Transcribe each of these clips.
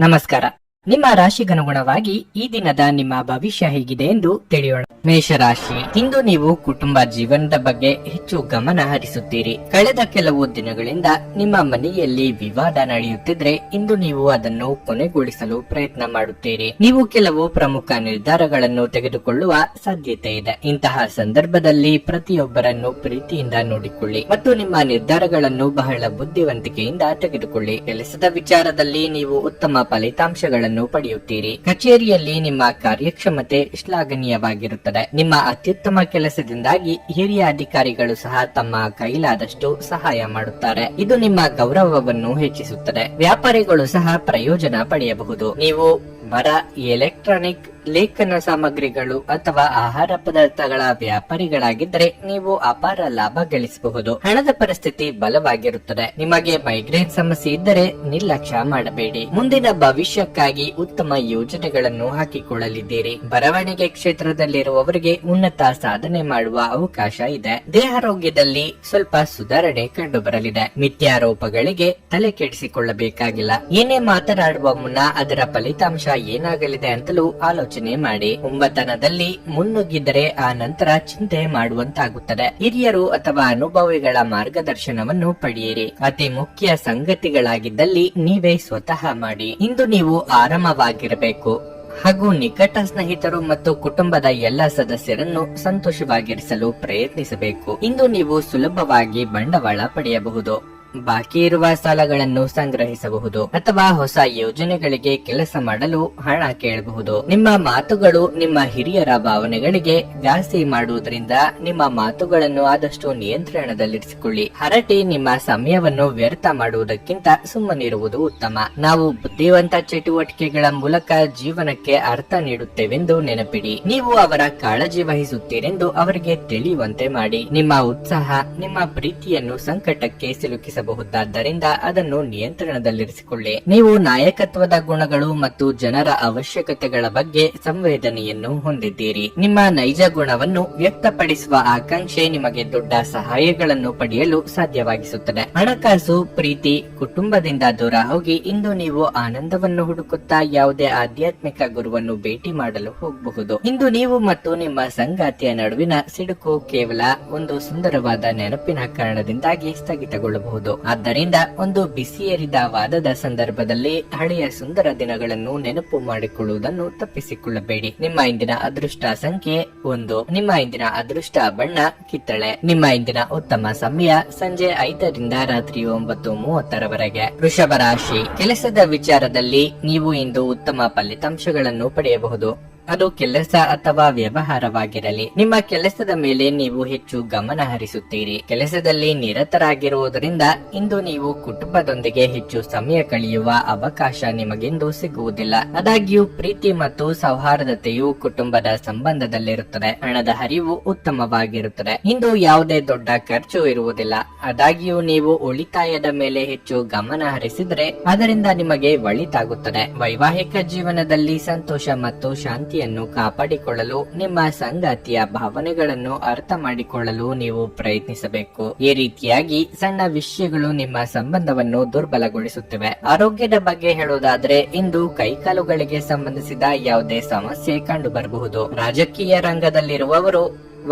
ನಮಸ್ಕಾರ. ನಿಮ್ಮ ರಾಶಿಗನುಗುಣವಾಗಿ ಈ ದಿನದ ನಿಮ್ಮ ಭವಿಷ್ಯ ಹೇಗಿದೆ ಎಂದು ತಿಳಿಯೋಣ. ಮೇಷರಾಶಿ, ಇಂದು ನೀವು ಕುಟುಂಬ ಜೀವನದ ಬಗ್ಗೆ ಹೆಚ್ಚು ಗಮನ ಹರಿಸುತ್ತೀರಿ. ಕಳೆದ ಕೆಲವು ದಿನಗಳಿಂದ ನಿಮ್ಮ ಮನೆಯಲ್ಲಿ ವಿವಾದ ನಡೆಯುತ್ತಿದ್ರೆ ಇಂದು ನೀವು ಅದನ್ನು ಕೊನೆಗೊಳಿಸಲು ಪ್ರಯತ್ನ ಮಾಡುತ್ತೀರಿ. ನೀವು ಕೆಲವು ಪ್ರಮುಖ ನಿರ್ಧಾರಗಳನ್ನು ತೆಗೆದುಕೊಳ್ಳುವ ಸಾಧ್ಯತೆ ಇದೆ. ಇಂತಹ ಸಂದರ್ಭದಲ್ಲಿ ಪ್ರತಿಯೊಬ್ಬರನ್ನು ಪ್ರೀತಿಯಿಂದ ನೋಡಿಕೊಳ್ಳಿ ಮತ್ತು ನಿಮ್ಮ ನಿರ್ಧಾರಗಳನ್ನು ಬಹಳ ಬುದ್ಧಿವಂತಿಕೆಯಿಂದ ತೆಗೆದುಕೊಳ್ಳಿ. ಕೆಲಸದ ವಿಚಾರದಲ್ಲಿ ನೀವು ಉತ್ತಮ ಫಲಿತಾಂಶಗಳನ್ನು ಪಡೆಯುತ್ತೀರಿ. ಕಚೇರಿಯಲ್ಲಿ ನಿಮ್ಮ ಕಾರ್ಯಕ್ಷಮತೆ ಶ್ಲಾಘನೀಯವಾಗಿರುತ್ತದೆ. ನಿಮ್ಮ ಅತ್ಯುತ್ತಮ ಕೆಲಸದಿಂದಾಗಿ ಹಿರಿಯ ಅಧಿಕಾರಿಗಳು ಸಹ ತಮ್ಮ ಕೈಲಾದಷ್ಟು ಸಹಾಯ ಮಾಡುತ್ತಾರೆ. ಇದು ನಿಮ್ಮ ಗೌರವವನ್ನು ಹೆಚ್ಚಿಸುತ್ತದೆ. ವ್ಯಾಪಾರಿಗಳು ಸಹ ಪ್ರಯೋಜನ ಪಡೆಯಬಹುದು. ನೀವು ಮರ, ಎಲೆಕ್ಟ್ರಾನಿಕ್, ಲೇಖನ ಸಾಮಗ್ರಿಗಳು ಅಥವಾ ಆಹಾರ ಪದಾರ್ಥಗಳ ವ್ಯಾಪಾರಿಗಳಾಗಿದ್ದರೆ ನೀವು ಅಪಾರ ಲಾಭ ಗಳಿಸಬಹುದು. ಹಣದ ಪರಿಸ್ಥಿತಿ ಬಲವಾಗಿರುತ್ತದೆ. ನಿಮಗೆ ಮೈಗ್ರೇನ್ ಸಮಸ್ಯೆ ಇದ್ದರೆ ನಿರ್ಲಕ್ಷ್ಯ ಮಾಡಬೇಡಿ. ಮುಂದಿನ ಭವಿಷ್ಯಕ್ಕಾಗಿ ಉತ್ತಮ ಯೋಜನೆಗಳನ್ನು ಹಾಕಿಕೊಳ್ಳಲಿದ್ದೀರಿ. ಬರವಣಿಗೆ ಕ್ಷೇತ್ರದಲ್ಲಿರುವವರಿಗೆ ಉನ್ನತ ಸಾಧನೆ ಮಾಡುವ ಅವಕಾಶ ಇದೆ. ದೇಹಾರೋಗ್ಯದಲ್ಲಿ ಸ್ವಲ್ಪ ಸುಧಾರಣೆ ಕಂಡು ಬರಲಿದೆ. ಮಿಥ್ಯಾರೋಪಗಳಿಗೆ ತಲೆ ಕೆಡಿಸಿಕೊಳ್ಳಬೇಕಾಗಿಲ್ಲ. ಏನೇ ಮಾತನಾಡುವ ಮುನ್ನ ಅದರ ಫಲಿತಾಂಶ ಏನಾಗಲಿದೆ ಅಂತಲೂ ಆಲೋಚನೆ ಮಾಡಿ. ಒಂಬತನದಲ್ಲಿ ಮುನ್ನುಗ್ಗಿದರೆ ಆ ನಂತರ ಚಿಂತೆ ಮಾಡುವಂತಾಗುತ್ತದೆ. ಹಿರಿಯರು ಅಥವಾ ಅನುಭವಿಗಳ ಮಾರ್ಗದರ್ಶನವನ್ನು ಪಡೆಯಿರಿ. ಅತಿ ಮುಖ್ಯ ಸಂಗತಿಗಳಾಗಿದ್ದಲ್ಲಿ ನೀವೇ ಸ್ವತಃ ಮಾಡಿ. ಇಂದು ನೀವು ಆರಾಮವಾಗಿರಬೇಕು ಹಾಗೂ ನಿಕಟ ಸ್ನೇಹಿತರು ಮತ್ತು ಕುಟುಂಬದ ಎಲ್ಲ ಸದಸ್ಯರನ್ನು ಸಂತೋಷವಾಗಿರಿಸಲು ಪ್ರಯತ್ನಿಸಬೇಕು. ಇಂದು ನೀವು ಸುಲಭವಾಗಿ ಬಂಡವಾಳ ಪಡೆಯಬಹುದು. ಬಾಕಿ ಇರುವ ಸಾಲಗಳನ್ನು ಸಂಗ್ರಹಿಸಬಹುದು ಅಥವಾ ಹೊಸ ಯೋಜನೆಗಳಿಗೆ ಕೆಲಸ ಮಾಡಲು ಹಣ ಕೇಳಬಹುದು. ನಿಮ್ಮ ಮಾತುಗಳು ನಿಮ್ಮ ಹಿರಿಯರ ಭಾವನೆಗಳಿಗೆ ಘಾಸಿ ಮಾಡುವುದರಿಂದ ನಿಮ್ಮ ಮಾತುಗಳನ್ನು ಆದಷ್ಟು ನಿಯಂತ್ರಣದಲ್ಲಿರಿಸಿಕೊಳ್ಳಿ. ಹರಟೆ ನಿಮ್ಮ ಸಮಯವನ್ನು ವ್ಯರ್ಥ ಮಾಡುವುದಕ್ಕಿಂತ ಸುಮ್ಮನಿರುವುದು ಉತ್ತಮ. ನಾವು ಬುದ್ಧಿವಂತ ಚಟುವಟಿಕೆಗಳ ಮೂಲಕ ಜೀವನಕ್ಕೆ ಅರ್ಥ ನೀಡುತ್ತೇವೆಂದು ನೆನಪಿಡಿ. ನೀವು ಅವರ ಕಾಳಜಿ ವಹಿಸುತ್ತೀರೆಂದು ಅವರಿಗೆ ತಿಳಿಯುವಂತೆ ಮಾಡಿ. ನಿಮ್ಮ ಉತ್ಸಾಹ ನಿಮ್ಮ ಪ್ರೀತಿಯನ್ನು ಸಂಕಟಕ್ಕೆ ಸಿಲುಕಿಸಬಹುದಾದ್ದರಿಂದ ಅದನ್ನು ನಿಯಂತ್ರಣದಲ್ಲಿರಿಸಿಕೊಳ್ಳಿ. ನೀವು ನಾಯಕತ್ವದ ಗುಣಗಳು ಮತ್ತು ಜನರ ಅವಶ್ಯಕತೆಗಳ ಬಗ್ಗೆ ಸಂವೇದನೆಯನ್ನು ಹೊಂದಿದ್ದೀರಿ. ನಿಮ್ಮ ನೈಜ ಗುಣವನ್ನು ವ್ಯಕ್ತಪಡಿಸುವ ಆಕಾಂಕ್ಷೆ ನಿಮಗೆ ದೊಡ್ಡ ಸಹಾಯಗಳನ್ನು ಪಡೆಯಲು ಸಾಧ್ಯವಾಗಿಸುತ್ತದೆ. ಹಣಕಾಸು, ಪ್ರೀತಿ, ಕುಟುಂಬದಿಂದ ದೂರ ಹೋಗಿ ಇಂದು ನೀವು ಆನಂದವನ್ನು ಹುಡುಕುತ್ತಾ ಯಾವುದೇ ಆಧ್ಯಾತ್ಮಿಕ ಗುರುವನ್ನು ಭೇಟಿ ಮಾಡಲು ಹೋಗಬಹುದು. ಇಂದು ನೀವು ಮತ್ತು ನಿಮ್ಮ ಸಂಗಾತಿಯ ನಡುವಿನ ಸಿಡುಕು ಕೇವಲ ಒಂದು ಸುಂದರವಾದ ನೆನಪಿನ ಕಾರಣದಿಂದಾಗಿ ಸ್ಥಗಿತಗೊಳ್ಳಬಹುದು. ಆದ್ದರಿಂದ ಒಂದು ಬಿಸಿಯೇರಿದ ವಾದದ ಸಂದರ್ಭದಲ್ಲಿ ಹಳೆಯ ಸುಂದರ ದಿನಗಳನ್ನು ನೆನಪು ಮಾಡಿಕೊಳ್ಳುವುದನ್ನು ತಪ್ಪಿಸಿಕೊಳ್ಳಬೇಡಿ. ನಿಮ್ಮ ಇಂದಿನ ಅದೃಷ್ಟ ಸಂಖ್ಯೆ 1. ನಿಮ್ಮ ಇಂದಿನ ಅದೃಷ್ಟ ಬಣ್ಣ ಕಿತ್ತಳೆ. ನಿಮ್ಮ ಇಂದಿನ ಉತ್ತಮ ಸಮಯ ಸಂಜೆ 5ರಿಂದ ರಾತ್ರಿ 9:30ರವರೆಗೆ. ವೃಷಭ ರಾಶಿ, ಕೆಲಸದ ವಿಚಾರದಲ್ಲಿ ನೀವು ಇಂದು ಉತ್ತಮ ಫಲಿತಾಂಶಗಳನ್ನು ಪಡೆಯಬಹುದು. ಅದು ಕೆಲಸ ಅಥವಾ ವ್ಯವಹಾರವಾಗಿರಲಿ. ನಿಮ್ಮ ಕೆಲಸದ ಮೇಲೆ ನೀವು ಹೆಚ್ಚು ಗಮನ ಹರಿಸುತ್ತೀರಿ. ಕೆಲಸದಲ್ಲಿ ನಿರತರಾಗಿರುವುದರಿಂದ ಇಂದು ನೀವು ಕುಟುಂಬದೊಂದಿಗೆ ಹೆಚ್ಚು ಸಮಯ ಕಳೆಯುವ ಅವಕಾಶ ನಿಮಗೆಂದು ಸಿಗುವುದಿಲ್ಲ. ಆದಾಗ್ಯೂ ಪ್ರೀತಿ ಮತ್ತು ಸೌಹಾರ್ದತೆಯು ಕುಟುಂಬದ ಸಂಬಂಧದಲ್ಲಿರುತ್ತದೆ. ಹಣದ ಹರಿವು ಉತ್ತಮವಾಗಿರುತ್ತದೆ. ಇಂದು ಯಾವುದೇ ದೊಡ್ಡ ಖರ್ಚು ಇರುವುದಿಲ್ಲ. ಆದಾಗ್ಯೂ ನೀವು ಉಳಿತಾಯದ ಮೇಲೆ ಹೆಚ್ಚು ಗಮನ ಹರಿಸಿದರೆ ಅದರಿಂದ ನಿಮಗೆ ಒಳಿತಾಗುತ್ತದೆ. ವೈವಾಹಿಕ ಜೀವನದಲ್ಲಿ ಸಂತೋಷ ಮತ್ತು ಶಾಂತಿಯನ್ನು ಕಾಪಾಡಿಕೊಳ್ಳಲು ನಿಮ್ಮ ಸಂಗಾತಿಯ ಭಾವನೆಗಳನ್ನು ಅರ್ಥ ಮಾಡಿಕೊಳ್ಳಲು ನೀವು ಪ್ರಯತ್ನಿಸಬೇಕು. ಈ ರೀತಿಯಾಗಿ ಸಣ್ಣ ವಿಷಯಗಳು ನಿಮ್ಮ ಸಂಬಂಧವನ್ನು ದುರ್ಬಲಗೊಳಿಸುತ್ತವೆ. ಆರೋಗ್ಯದ ಬಗ್ಗೆ ಹೇಳುವುದಾದ್ರೆ ಇಂದು ಕೈಕಾಲುಗಳಿಗೆ ಸಂಬಂಧಿಸಿದ ಯಾವುದೇ ಸಮಸ್ಯೆ ಕಂಡು ಬರಬಹುದು. ರಾಜಕೀಯ ರಂಗದಲ್ಲಿರುವವರು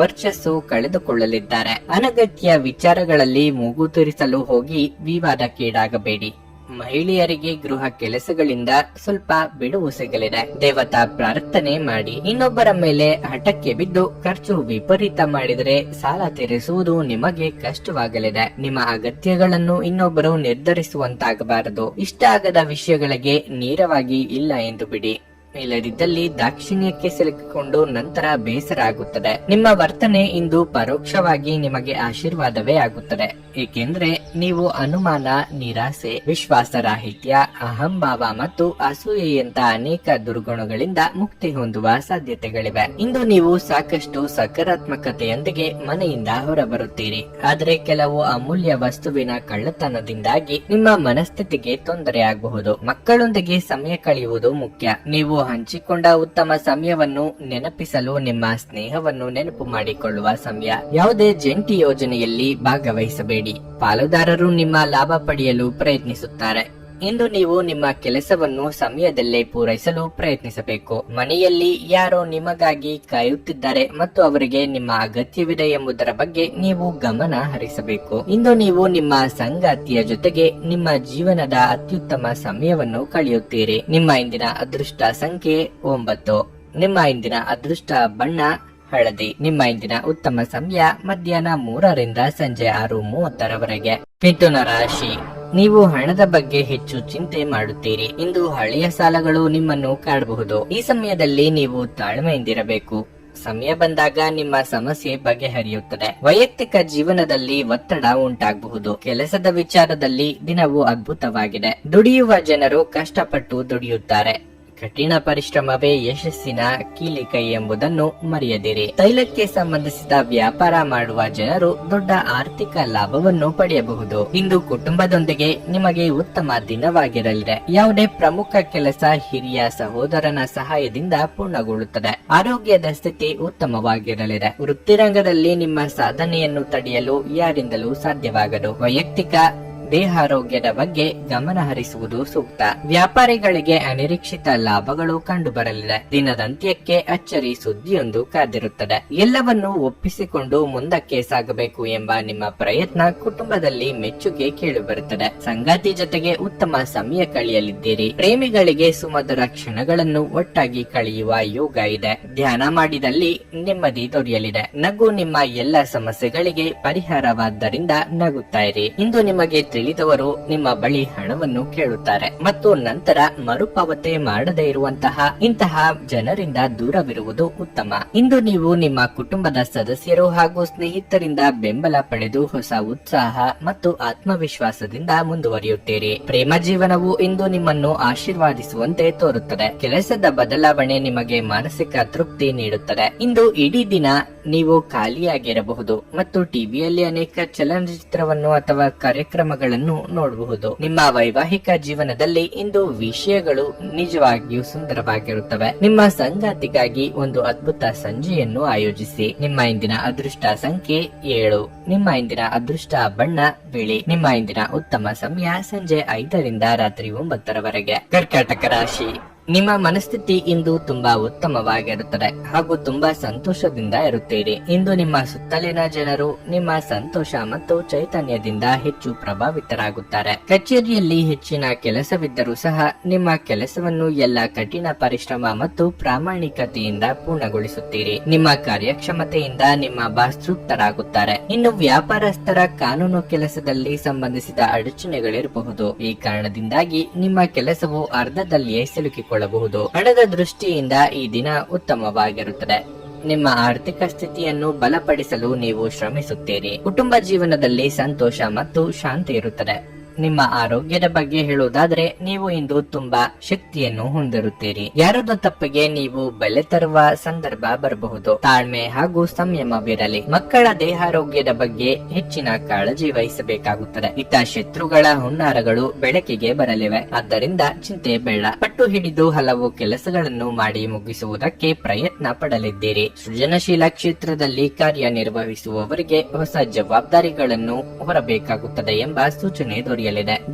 ವರ್ಚಸ್ಸು ಕಳೆದುಕೊಳ್ಳಲಿದ್ದಾರೆ. ಅನಗತ್ಯ ವಿಚಾರಗಳಲ್ಲಿ ಮೂಗು ತುರಿಸಲು ಹೋಗಿ ವಿವಾದಕ್ಕೀಡಾಗಬೇಡಿ. ಮಹಿಳೆಯರಿಗೆ ಗೃಹ ಕೆಲಸಗಳಿಂದ ಸ್ವಲ್ಪ ಬಿಡುವು ಸಿಗಲಿದೆ. ದೇವತಾ ಪ್ರಾರ್ಥನೆ ಮಾಡಿ. ಇನ್ನೊಬ್ಬರ ಮೇಲೆ ಹಠಕ್ಕೆ ಬಿದ್ದು ಖರ್ಚು ವಿಪರೀತ ಮಾಡಿದರೆ ಸಾಲ ತೀರಿಸುವುದು ನಿಮಗೆ ಕಷ್ಟವಾಗಲಿದೆ. ನಿಮ್ಮ ಅಗತ್ಯಗಳನ್ನು ಇನ್ನೊಬ್ಬರು ನಿರ್ಧರಿಸುವಂತಾಗಬಾರದು. ಇಷ್ಟ ಆಗದ ವಿಷಯಗಳಿಗೆ ನೇರವಾಗಿ ಇಲ್ಲ ಎಂದು ಬಿಡಿ. ಇಲ್ಲದಿದ್ದಲ್ಲಿ ದಾಕ್ಷಿಣ್ಯಕ್ಕೆ ಸಿಲುಕಿಕೊಂಡು ನಂತರ ಬೇಸರ ಆಗುತ್ತದೆ. ನಿಮ್ಮ ವರ್ತನೆ ಇಂದು ಪರೋಕ್ಷವಾಗಿ ನಿಮಗೆ ಆಶೀರ್ವಾದವೇ ಆಗುತ್ತದೆ. ಏಕೆಂದ್ರೆ ನೀವು ಅನುಮಾನ, ನಿರಾಸೆ, ವಿಶ್ವಾಸರಾಹಿತ್ಯ, ಅಹಂಭಾವ ಮತ್ತು ಅಸೂಯೆಯಂತ ಅನೇಕ ದುರ್ಗುಣಗಳಿಂದ ಮುಕ್ತಿ ಹೊಂದುವ ಸಾಧ್ಯತೆಗಳಿವೆ. ಇಂದು ನೀವು ಸಾಕಷ್ಟು ಸಕಾರಾತ್ಮಕತೆಯೊಂದಿಗೆ ಮನೆಯಿಂದ ಹೊರಬರುತ್ತೀರಿ. ಆದರೆ ಕೆಲವು ಅಮೂಲ್ಯ ವಸ್ತುವಿನ ಕಳ್ಳತನದಿಂದಾಗಿ ನಿಮ್ಮ ಮನಸ್ಥಿತಿಗೆ ತೊಂದರೆ ಆಗಬಹುದು. ಮಕ್ಕಳೊಂದಿಗೆ ಸಮಯ ಕಳೆಯುವುದು ಮುಖ್ಯ. ನೀವು ಹಂಚಿಕೊಂಡ ಉತ್ತಮ ಸಮಯವನ್ನು ನೆನಪಿಸಲು ನಿಮ್ಮ ಸ್ನೇಹವನ್ನು ನೆನಪು ಮಾಡಿಕೊಳ್ಳುವ ಸಮಯ. ಯಾವುದೇ ಜಂಟಿ ಯೋಜನೆಯಲ್ಲಿ ಭಾಗವಹಿಸಬೇಡಿ. ಪಾಲುದಾರರು ನಿಮ್ಮ ಲಾಭ ಪಡೆಯಲು ಪ್ರಯತ್ನಿಸುತ್ತಾರೆ. ಇಂದು ನೀವು ನಿಮ್ಮ ಕೆಲಸವನ್ನು ಸಮಯದಲ್ಲೇ ಪೂರೈಸಲು ಪ್ರಯತ್ನಿಸಬೇಕು. ಮನೆಯಲ್ಲಿ ಯಾರೋ ನಿಮಗಾಗಿ ಕಾಯುತ್ತಿದ್ದಾರೆ ಮತ್ತು ಅವರಿಗೆ ನಿಮ್ಮ ಅಗತ್ಯವಿದೆ ಎಂಬುದರ ಬಗ್ಗೆ ನೀವು ಗಮನ ಹರಿಸಬೇಕು. ಇಂದು ನೀವು ನಿಮ್ಮ ಸಂಗಾತಿಯ ಜೊತೆಗೆ ನಿಮ್ಮ ಜೀವನದ ಅತ್ಯುತ್ತಮ ಸಮಯವನ್ನು ಕಳೆಯುತ್ತೀರಿ. ನಿಮ್ಮ ಇಂದಿನ ಅದೃಷ್ಟ ಸಂಖ್ಯೆ 9. ನಿಮ್ಮ ಇಂದಿನ ಅದೃಷ್ಟ ಬಣ್ಣ ಹಳದಿ. ನಿಮ್ಮ ಇಂದಿನ ಉತ್ತಮ ಸಮಯ ಮಧ್ಯಾಹ್ನ 3 ರಿಂದ ಸಂಜೆ 6:30 ಮಿಥುನ ರಾಶಿ. ನೀವು ಹಣದ ಬಗ್ಗೆ ಹೆಚ್ಚು ಚಿಂತೆ ಮಾಡುತ್ತೀರಿ. ಇಂದು ಹಳೆಯ ಸಾಲಗಳು ನಿಮ್ಮನ್ನು ಕಾಡಬಹುದು. ಈ ಸಮಯದಲ್ಲಿ ನೀವು ತಾಳ್ಮೆಯಿಂದಿರಬೇಕು. ಸಮಯ ಬಂದಾಗ ನಿಮ್ಮ ಸಮಸ್ಯೆ ಬಗೆಹರಿಯುತ್ತದೆ. ವೈಯಕ್ತಿಕ ಜೀವನದಲ್ಲಿ ಒತ್ತಡ ಉಂಟಾಗಬಹುದು. ಕೆಲಸದ ವಿಚಾರದಲ್ಲಿ ದಿನವೂ ಅದ್ಭುತವಾಗಿದೆ. ದುಡಿಯುವ ಜನರು ಕಷ್ಟಪಟ್ಟು ದುಡಿಯುತ್ತಾರೆ. ಕಠಿಣ ಪರಿಶ್ರಮವೇ ಯಶಸ್ಸಿನ ಕೀಲಿಕೈ ಎಂಬುದನ್ನು ಮರೆಯದಿರಿ. ತೈಲಕ್ಕೆ ಸಂಬಂಧಿಸಿದ ವ್ಯಾಪಾರ ಮಾಡುವ ಜನರು ದೊಡ್ಡ ಆರ್ಥಿಕ ಲಾಭವನ್ನು ಪಡೆಯಬಹುದು. ಇಂದು ಕುಟುಂಬದೊಂದಿಗೆ ನಿಮಗೆ ಉತ್ತಮ ದಿನವಾಗಿರಲಿದೆ. ಯಾವುದೇ ಪ್ರಮುಖ ಕೆಲಸ ಹಿರಿಯ ಸಹೋದರನ ಸಹಾಯದಿಂದ ಪೂರ್ಣಗೊಳ್ಳುತ್ತದೆ. ಆರೋಗ್ಯದ ಸ್ಥಿತಿ ಉತ್ತಮವಾಗಿರಲಿದೆ. ವೃತ್ತಿರಂಗದಲ್ಲಿ ನಿಮ್ಮ ಸಾಧನೆಯನ್ನು ತಡೆಯಲು ಯಾರಿಂದಲೂ ಸಾಧ್ಯವಾಗದು. ವೈಯಕ್ತಿಕ ದೇಹಾರೋಗ್ಯದ ಬಗ್ಗೆ ಗಮನ ಹರಿಸುವುದು ಸೂಕ್ತ. ವ್ಯಾಪಾರಿಗಳಿಗೆ ಅನಿರೀಕ್ಷಿತ ಲಾಭಗಳು ಕಂಡುಬರಲಿದೆ. ದಿನದಂತ್ಯಕ್ಕೆ ಅಚ್ಚರಿ ಸುದ್ದಿಯೊಂದು ಕಾದಿರುತ್ತದೆ. ಎಲ್ಲವನ್ನೂ ಒಪ್ಪಿಸಿಕೊಂಡು ಮುಂದಕ್ಕೆ ಸಾಗಬೇಕು ಎಂಬ ನಿಮ್ಮ ಪ್ರಯತ್ನ ಕುಟುಂಬದಲ್ಲಿ ಮೆಚ್ಚುಗೆ ಕೇಳಿಬರುತ್ತದೆ. ಸಂಗಾತಿ ಜೊತೆಗೆ ಉತ್ತಮ ಸಮಯ ಕಳೆಯಲಿದ್ದೀರಿ. ಪ್ರೇಮಿಗಳಿಗೆ ಸುಮಧುರ ಕ್ಷಣಗಳನ್ನು ಒಟ್ಟಾಗಿ ಕಳೆಯುವ ಯೋಗ ಇದೆ. ಧ್ಯಾನ ಮಾಡಿದಲ್ಲಿ ನೆಮ್ಮದಿ ದೊರೆಯಲಿದೆ. ನಗು ನಿಮ್ಮ ಎಲ್ಲ ಸಮಸ್ಯೆಗಳಿಗೆ ಪರಿಹಾರವಾದ್ದರಿಂದ ನಗುತ್ತಾ ಇರಿ. ಇಂದು ನಿಮಗೆ ತಿಳಿದವರು ನಿಮ್ಮ ಬಳಿ ಹಣವನ್ನು ಕೇಳುತ್ತಾರೆ ಮತ್ತು ನಂತರ ಮರುಪಾವತಿ ಮಾಡದೇ ಇರುವಂತಹ ಇಂತಹ ಜನರಿಂದ ದೂರವಿರುವುದು ಉತ್ತಮ. ಇಂದು ನೀವು ನಿಮ್ಮ ಕುಟುಂಬದ ಸದಸ್ಯರು ಹಾಗೂ ಸ್ನೇಹಿತರಿಂದ ಬೆಂಬಲ ಪಡೆದು ಹೊಸ ಉತ್ಸಾಹ ಮತ್ತು ಆತ್ಮವಿಶ್ವಾಸದಿಂದ ಮುಂದುವರಿಯುತ್ತೀರಿ. ಪ್ರೇಮ ಜೀವನವು ಇಂದು ನಿಮ್ಮನ್ನು ಆಶೀರ್ವಾದಿಸುವಂತೆ ತೋರುತ್ತದೆ. ಕೆಲಸದ ಬದಲಾವಣೆ ನಿಮಗೆ ಮಾನಸಿಕ ತೃಪ್ತಿ ನೀಡುತ್ತದೆ. ಇಂದು ಇಡೀ ದಿನ ನೀವು ಖಾಲಿಯಾಗಿರಬಹುದು ಮತ್ತು ಟಿವಿಯಲ್ಲಿ ಅನೇಕ ಚಲನಚಿತ್ರವನ್ನು ಅಥವಾ ಕಾರ್ಯಕ್ರಮಗಳನ್ನು ನೋಡಬಹುದು. ನಿಮ್ಮ ವೈವಾಹಿಕ ಜೀವನದಲ್ಲಿ ಇಂದು ವಿಷಯಗಳು ನಿಜವಾಗಿಯೂ ಸುಂದರವಾಗಿರುತ್ತವೆ. ನಿಮ್ಮ ಸಂಗಾತಿಗಾಗಿ ಒಂದು ಅದ್ಭುತ ಸಂಜೆಯನ್ನು ಆಯೋಜಿಸಿ. ನಿಮ್ಮ ಇಂದಿನ ಅದೃಷ್ಟ ಸಂಖ್ಯೆ 7. ನಿಮ್ಮ ಇಂದಿನ ಅದೃಷ್ಟ ಬಣ್ಣ ಬಿಳಿ. ನಿಮ್ಮ ಇಂದಿನ ಉತ್ತಮ ಸಮಯ ಸಂಜೆ 5 ರಿಂದ ರಾತ್ರಿ 9 ಕರ್ಕಾಟಕ ರಾಶಿ. ನಿಮ್ಮ ಮನಸ್ಥಿತಿ ಇಂದು ತುಂಬಾ ಉತ್ತಮವಾಗಿರುತ್ತದೆ ಹಾಗೂ ತುಂಬಾ ಸಂತೋಷದಿಂದ ಇರುತ್ತೀರಿ. ಇಂದು ನಿಮ್ಮ ಸುತ್ತಲಿನ ಜನರು ನಿಮ್ಮ ಸಂತೋಷ ಮತ್ತು ಚೈತನ್ಯದಿಂದ ಹೆಚ್ಚು ಪ್ರಭಾವಿತರಾಗುತ್ತಾರೆ. ಕಚೇರಿಯಲ್ಲಿ ಹೆಚ್ಚಿನ ಕೆಲಸವಿದ್ದರೂ ಸಹ ನಿಮ್ಮ ಕೆಲಸವನ್ನು ಎಲ್ಲ ಕಠಿಣ ಪರಿಶ್ರಮ ಮತ್ತು ಪ್ರಾಮಾಣಿಕತೆಯಿಂದ ಪೂರ್ಣಗೊಳಿಸುತ್ತೀರಿ. ನಿಮ್ಮ ಕಾರ್ಯಕ್ಷಮತೆಯಿಂದ ನಿಮ್ಮ ಬಾಸ್ ತೃಪ್ತರಾಗುತ್ತಾರೆ. ಇನ್ನು ವ್ಯಾಪಾರಸ್ಥರ ಕಾನೂನು ಕೆಲಸದಲ್ಲಿ ಸಂಬಂಧಿಸಿದ ಅಡಚಣೆಗಳಿರಬಹುದು. ಈ ಕಾರಣದಿಂದಾಗಿ ನಿಮ್ಮ ಕೆಲಸವು ಅರ್ಧದಲ್ಲಿಯೇ ಸಿಲುಕಿಕೊಳ್ಳಬಹುದು. ಹಣದ ದೃಷ್ಟಿಯಿಂದ ಈ ದಿನ ಉತ್ತಮವಾಗಿರುತ್ತದೆ. ನಿಮ್ಮ ಆರ್ಥಿಕ ಸ್ಥಿತಿಯನ್ನು ಬಲಪಡಿಸಲು ನೀವು ಶ್ರಮಿಸುತ್ತೀರಿ. ಕುಟುಂಬ ಜೀವನದಲ್ಲಿ ಸಂತೋಷ ಮತ್ತು ಶಾಂತಿ ಇರುತ್ತದೆ. ನಿಮ್ಮ ಆರೋಗ್ಯದ ಬಗ್ಗೆ ಹೇಳುವುದಾದ್ರೆ ನೀವು ಇಂದು ತುಂಬಾ ಶಕ್ತಿಯನ್ನು ಹೊಂದಿರುತ್ತೀರಿ. ಯಾರದ ತಪ್ಪಿಗೆ ನೀವು ಬೆಲೆ ತರುವ ಸಂದರ್ಭ ಬರಬಹುದು. ತಾಳ್ಮೆ ಹಾಗೂ ಸಂಯಮವಿರಲಿ. ಮಕ್ಕಳ ದೇಹಾರೋಗ್ಯದ ಬಗ್ಗೆ ಹೆಚ್ಚಿನ ಕಾಳಜಿ ವಹಿಸಬೇಕಾಗುತ್ತದೆ. ಇತ್ತ ಶತ್ರುಗಳ ಹುನ್ನಾರಗಳು ಬೆಳಕಿಗೆ ಬರಲಿವೆ. ಆದ್ದರಿಂದ ಚಿಂತೆ ಬೇಡ. ಪಟ್ಟು ಹಿಡಿದು ಹಲವು ಕೆಲಸಗಳನ್ನು ಮಾಡಿ ಮುಗಿಸುವುದಕ್ಕೆ ಪ್ರಯತ್ನ ಪಡಲಿದ್ದೀರಿ. ಸೃಜನಶೀಲ ಕ್ಷೇತ್ರದಲ್ಲಿ ಕಾರ್ಯನಿರ್ವಹಿಸುವವರಿಗೆ ಹೊಸ ಜವಾಬ್ದಾರಿಗಳನ್ನು ಹೊರಬೇಕಾಗುತ್ತದೆ ಎಂಬ ಸೂಚನೆ ದೊರೆಯಲಿದೆ.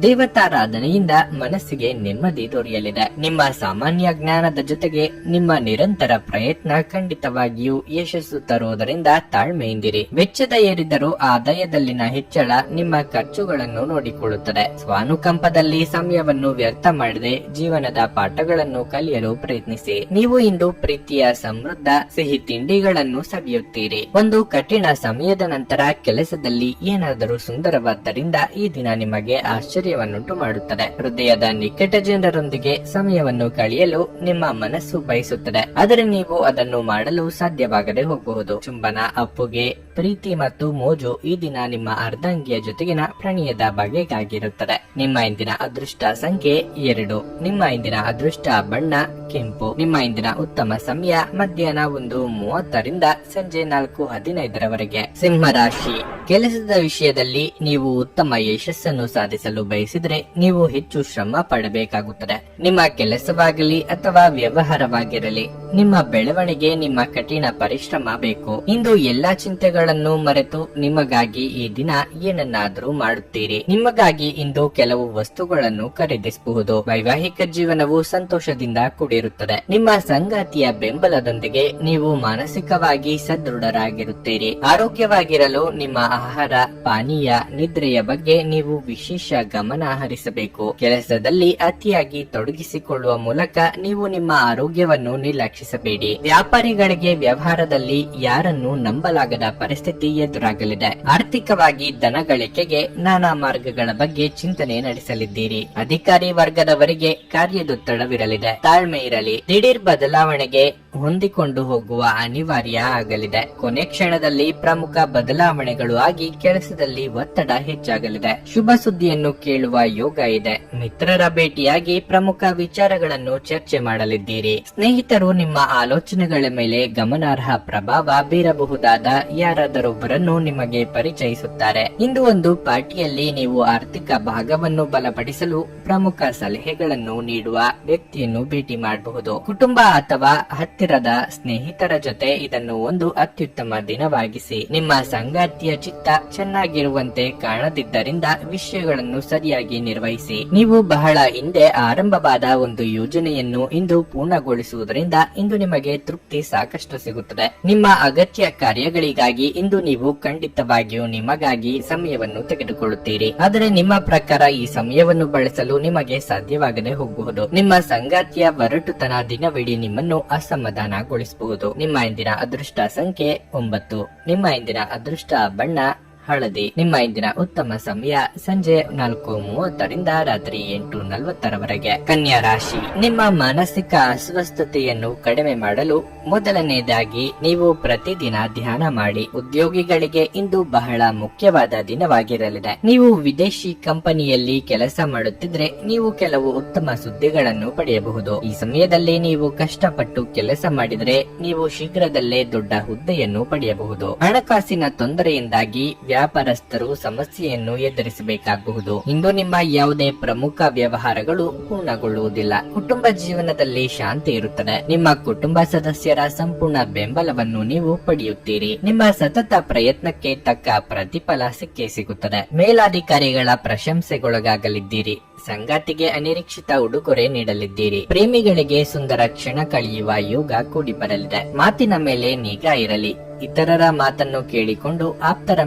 ದೇವತಾರಾಧನೆಯಿಂದ ಮನಸ್ಸಿಗೆ ನೆಮ್ಮದಿ ದೊರೆಯಲಿದೆ. ನಿಮ್ಮ ಸಾಮಾನ್ಯ ಜ್ಞಾನದ ಜೊತೆಗೆ ನಿಮ್ಮ ನಿರಂತರ ಪ್ರಯತ್ನ ಖಂಡಿತವಾಗಿಯೂ ಯಶಸ್ಸು ತರುವುದರಿಂದ ತಾಳ್ಮೆಯಿಂದಿರಿ. ವೆಚ್ಚದ ಏರಿದರೂ ಆದಾಯದಲ್ಲಿನ ಹೆಚ್ಚಳ ನಿಮ್ಮ ಖರ್ಚುಗಳನ್ನು ನೋಡಿಕೊಳ್ಳುತ್ತದೆ. ಸ್ವಾನುಕಂಪದಲ್ಲಿ ಸಮಯವನ್ನು ವ್ಯರ್ಥ ಮಾಡದೆ ಜೀವನದ ಪಾಠಗಳನ್ನು ಕಲಿಯಲು ಪ್ರಯತ್ನಿಸಿ. ನೀವು ಇಂದು ಪ್ರೀತಿಯ ಸಮೃದ್ಧ ಸಿಹಿ ತಿಂಡಿಗಳನ್ನು ಸವಿಯುತ್ತೀರಿ. ಒಂದು ಕಠಿಣ ಸಮಯದ ನಂತರ ಕೆಲಸದಲ್ಲಿ ಏನಾದರೂ ಸುಂದರವಾದ್ದರಿಂದ ಈ ದಿನ ನಿಮಗೆ ಆಶ್ಚರ್ಯವನ್ನುಂಟು ಮಾಡುತ್ತದೆ. ಹೃದಯದ ನಿಕಟ ಜನರೊಂದಿಗೆ ಸಮಯವನ್ನು ಕಳೆಯಲು ನಿಮ್ಮ ಮನಸ್ಸು ಬಯಸುತ್ತದೆ, ಆದರೆ ನೀವು ಅದನ್ನು ಮಾಡಲು ಸಾಧ್ಯವಾಗದೆ ಹೋಗಬಹುದು. ಚುಂಬನ, ಅಪ್ಪುಗೆ, ಪ್ರೀತಿ ಮತ್ತು ಮೋಜು ಈ ದಿನ ನಿಮ್ಮ ಅರ್ಧಾಂಗಿಯ ಜೊತೆಗಿನ ಪ್ರಣಯದ ಬಗೆಗಾಗಿರುತ್ತದೆ. ನಿಮ್ಮ ಇಂದಿನ ಅದೃಷ್ಟ ಸಂಖ್ಯೆ 2. ನಿಮ್ಮ ಇಂದಿನ ಅದೃಷ್ಟ ಬಣ್ಣ ಕೆಂಪು. ನಿಮ್ಮ ಇಂದಿನ ಉತ್ತಮ ಸಮಯ ಮಧ್ಯಾಹ್ನ 1:30 ರಿಂದ ಸಂಜೆ 4:15 ಸಿಂಹ ರಾಶಿ. ಕೆಲಸದ ವಿಷಯದಲ್ಲಿ ನೀವು ಉತ್ತಮ ಯಶಸ್ಸನ್ನು ಸಾಧಿಸಲು ಬಯಸಿದ್ರೆ ನೀವು ಹೆಚ್ಚು ಶ್ರಮ ಪಡಬೇಕಾಗುತ್ತದೆ. ನಿಮ್ಮ ಕೆಲಸವಾಗಲಿ ಅಥವಾ ವ್ಯವಹಾರವಾಗಿರಲಿ ನಿಮ್ಮ ಬೆಳವಣಿಗೆ ನಿಮ್ಮ ಕಠಿಣ ಪರಿಶ್ರಮ ಬೇಕು. ಇಂದು ಎಲ್ಲಾ ಚಿಂತೆಗಳನ್ನು ಮರೆತು ನಿಮಗಾಗಿ ಈ ದಿನ ಏನನ್ನಾದ್ರೂ ಮಾಡುತ್ತೀರಿ. ನಿಮಗಾಗಿ ಇಂದು ಕೆಲವು ವಸ್ತುಗಳನ್ನು ಖರೀದಿಸಬಹುದು. ವೈವಾಹಿಕ ಜೀವನವು ಸಂತೋಷದಿಂದ ಕೂಡಿರುತ್ತದೆ. ನಿಮ್ಮ ಸಂಗಾತಿಯ ಬೆಂಬಲದೊಂದಿಗೆ ನೀವು ಮಾನಸಿಕವಾಗಿ ಸದೃಢರಾಗಿರುತ್ತೀರಿ. ಆರೋಗ್ಯವಾಗಿರಲು ನಿಮ್ಮ ಆಹಾರ, ಪಾನೀಯ, ನಿದ್ರೆಯ ಬಗ್ಗೆ ನೀವು ವಿಶೇಷ ಗಮನ ಹರಿಸಬೇಕು. ಕೆಲಸದಲ್ಲಿ ಅತಿಯಾಗಿ ತೊಡಗಿಸಿಕೊಳ್ಳುವ ಮೂಲಕ ನೀವು ನಿಮ್ಮ ಆರೋಗ್ಯವನ್ನು ನಿರ್ಲಕ್ಷಿಸಬೇಡಿ. ವ್ಯಾಪಾರಿಗಳಿಗೆ ವ್ಯವಹಾರದಲ್ಲಿ ಯಾರನ್ನು ನಂಬಲಾಗದ ಪರಿಸ್ಥಿತಿ ಎದುರಾಗಲಿದೆ. ಆರ್ಥಿಕವಾಗಿ ಧನ ಗಳಿಕೆಗೆ ನಾನಾ ಮಾರ್ಗಗಳ ಬಗ್ಗೆ ಚಿಂತನೆ ನಡೆಸಲಿದ್ದೀರಿ. ಅಧಿಕಾರಿ ವರ್ಗದವರಿಗೆ ಕಾರ್ಯದೊತ್ತಡವಿರಲಿದೆ. ತಾಳ್ಮೆ ಇರಲಿ. ದಿಢೀರ್ ಬದಲಾವಣೆಗೆ ಹೊಂದಿಕೊಂಡು ಹೋಗುವ ಅನಿವಾರ್ಯ ಆಗಲಿದೆ. ಕೊನೆ ಕ್ಷಣದಲ್ಲಿ ಪ್ರಮುಖ ಬದಲಾವಣೆಗಳು ಆಗಿ ಕೆಲಸದಲ್ಲಿ ಒತ್ತಡ ಹೆಚ್ಚಾಗಲಿದೆ. ಶುಭ ಸುದ್ದಿಯನ್ನು ಕೇಳುವ ಯೋಗ ಇದೆ. ಮಿತ್ರರ ಭೇಟಿಯಾಗಿ ಪ್ರಮುಖ ವಿಚಾರಗಳನ್ನು ಚರ್ಚೆ ಮಾಡಲಿದ್ದೀರಿ. ಸ್ನೇಹಿತರು ನಿಮ್ಮ ಆಲೋಚನೆಗಳ ಮೇಲೆ ಗಮನಾರ್ಹ ಪ್ರಭಾವ ಬೀರಬಹುದಾದ ಯಾರಾದರೊಬ್ಬರನ್ನು ನಿಮಗೆ ಪರಿಚಯಿಸುತ್ತಾರೆ. ಇಂದು ಒಂದು ಪಾರ್ಟಿಯಲ್ಲಿ ನೀವು ಆರ್ಥಿಕ ಭಾಗವನ್ನು ಬಲಪಡಿಸಲು ಪ್ರಮುಖ ಸಲಹೆಗಳನ್ನು ನೀಡುವ ವ್ಯಕ್ತಿಯನ್ನು ಭೇಟಿ ಮಾಡಬಹುದು. ಕುಟುಂಬ ಅಥವಾ ಹತ್ತಿರದ ಸ್ನೇಹಿತರ ಜೊತೆ ಇದನ್ನು ಒಂದು ಅತ್ಯುತ್ತಮ ದಿನವಾಗಿಸಿ. ನಿಮ್ಮ ಸಂಗಾತಿಯ ಚಿತ್ತ ಚೆನ್ನಾಗಿರುವಂತೆ ಕಾಣದಿದ್ದರಿಂದ ವಿಷಯಗಳನ್ನು ಸರಿಯಾಗಿ ನಿರ್ವಹಿಸಿ. ನೀವು ಬಹಳ ಹಿಂದೆ ಆರಂಭವಾದ ಒಂದು ಯೋಜನೆಯನ್ನು ಇಂದು ಪೂರ್ಣಗೊಳಿಸುವುದರಿಂದ ಇಂದು ನಿಮಗೆ ತೃಪ್ತಿ ಸಾಕಷ್ಟು ಸಿಗುತ್ತದೆ. ನಿಮ್ಮ ಅಗತ್ಯ ಕಾರ್ಯಗಳಿಗಾಗಿ ಇಂದು ನೀವು ಖಂಡಿತವಾಗಿಯೂ ನಿಮಗಾಗಿ ಸಮಯವನ್ನು ತೆಗೆದುಕೊಳ್ಳುತ್ತೀರಿ. ಆದರೆ ನಿಮ್ಮ ಪ್ರಕಾರ ಈ ಸಮಯವನ್ನು ಬಳಸಲು ನಿಮಗೆ ಸಾಧ್ಯವಾಗದೆ ಹೋಗಬಹುದು. ನಿಮ್ಮ ಸಂಗಾತಿಯ ಒರಟುತನ ದಿನವಿಡೀ ನಿಮ್ಮನ್ನು ಅಸಮಾಧಾನಗೊಳಿಸಬಹುದು. ನಿಮ್ಮ ಇಂದಿನ ಅದೃಷ್ಟ ಸಂಖ್ಯೆ 9. ನಿಮ್ಮ ಇಂದಿನ ಅದೃಷ್ಟ ಬಣ್ಣ ಹಳದಿ. ನಿಮ್ಮ ಇಂದಿನ ಉತ್ತಮ ಸಮಯ ಸಂಜೆ 4:30 ರಾತ್ರಿ 8:40 ಕನ್ಯಾ ರಾಶಿ. ನಿಮ್ಮ ಮಾನಸಿಕ ಅಸ್ವಸ್ಥತೆಯನ್ನು ಕಡಿಮೆ ಮಾಡಲು ಮೊದಲನೇದಾಗಿ ನೀವು ಪ್ರತಿದಿನ ಧ್ಯಾನ ಮಾಡಿ. ಉದ್ಯೋಗಿಗಳಿಗೆ ಇಂದು ಬಹಳ ಮುಖ್ಯವಾದ ದಿನವಾಗಿರಲಿದೆ. ನೀವು ವಿದೇಶಿ ಕಂಪನಿಯಲ್ಲಿ ಕೆಲಸ ಮಾಡುತ್ತಿದ್ರೆ ನೀವು ಕೆಲವು ಉತ್ತಮ ಸುದ್ದಿಗಳನ್ನು ಪಡೆಯಬಹುದು. ಈ ಸಮಯದಲ್ಲಿ ನೀವು ಕಷ್ಟಪಟ್ಟು ಕೆಲಸ ಮಾಡಿದರೆ ನೀವು ಶೀಘ್ರದಲ್ಲೇ ದೊಡ್ಡ ಹುದ್ದೆಯನ್ನು ಪಡೆಯಬಹುದು. ಹಣಕಾಸಿನ ತೊಂದರೆಯಿಂದಾಗಿ ವ್ಯಾಪಾರಸ್ಥರು ಸಮಸ್ಯೆಯನ್ನು ಎದುರಿಸಬೇಕಾಗಬಹುದು. ಇಂದು ನಿಮ್ಮ ಯಾವುದೇ ಪ್ರಮುಖ ವ್ಯವಹಾರಗಳು ಪೂರ್ಣಗೊಳ್ಳುವುದಿಲ್ಲ. ಕುಟುಂಬ ಜೀವನದಲ್ಲಿ ಶಾಂತಿ ಇರುತ್ತದೆ. ನಿಮ್ಮ ಕುಟುಂಬ ಸದಸ್ಯರ ಸಂಪೂರ್ಣ ಬೆಂಬಲವನ್ನು ನೀವು ಪಡೆಯುತ್ತೀರಿ. ನಿಮ್ಮ ಸತತ ಪ್ರಯತ್ನಕ್ಕೆ ತಕ್ಕ ಪ್ರತಿಫಲ ಸಿಕ್ಕೇ ಸಿಗುತ್ತದೆ. ಮೇಲಾಧಿಕಾರಿಗಳ ಪ್ರಶಂಸೆಗೊಳಗಾಗಲಿದ್ದೀರಿ. ಸಂಗಾತಿಗೆ ಅನಿರೀಕ್ಷಿತ ಉಡುಗೊರೆ ನೀಡಲಿದ್ದೀರಿ. ಪ್ರೇಮಿಗಳಿಗೆ ಸುಂದರ ಕ್ಷಣ ಕಳೆಯುವ ಯೋಗ ಕೂಡಿ ಬರಲಿದೆ. ಮಾತಿನ ಮೇಲೆ ನಿಗಾ ಇರಲಿ. ಇತರರ ಮಾತನ್ನು ಕೇಳಿಕೊಂಡು ಆಪ್ತರ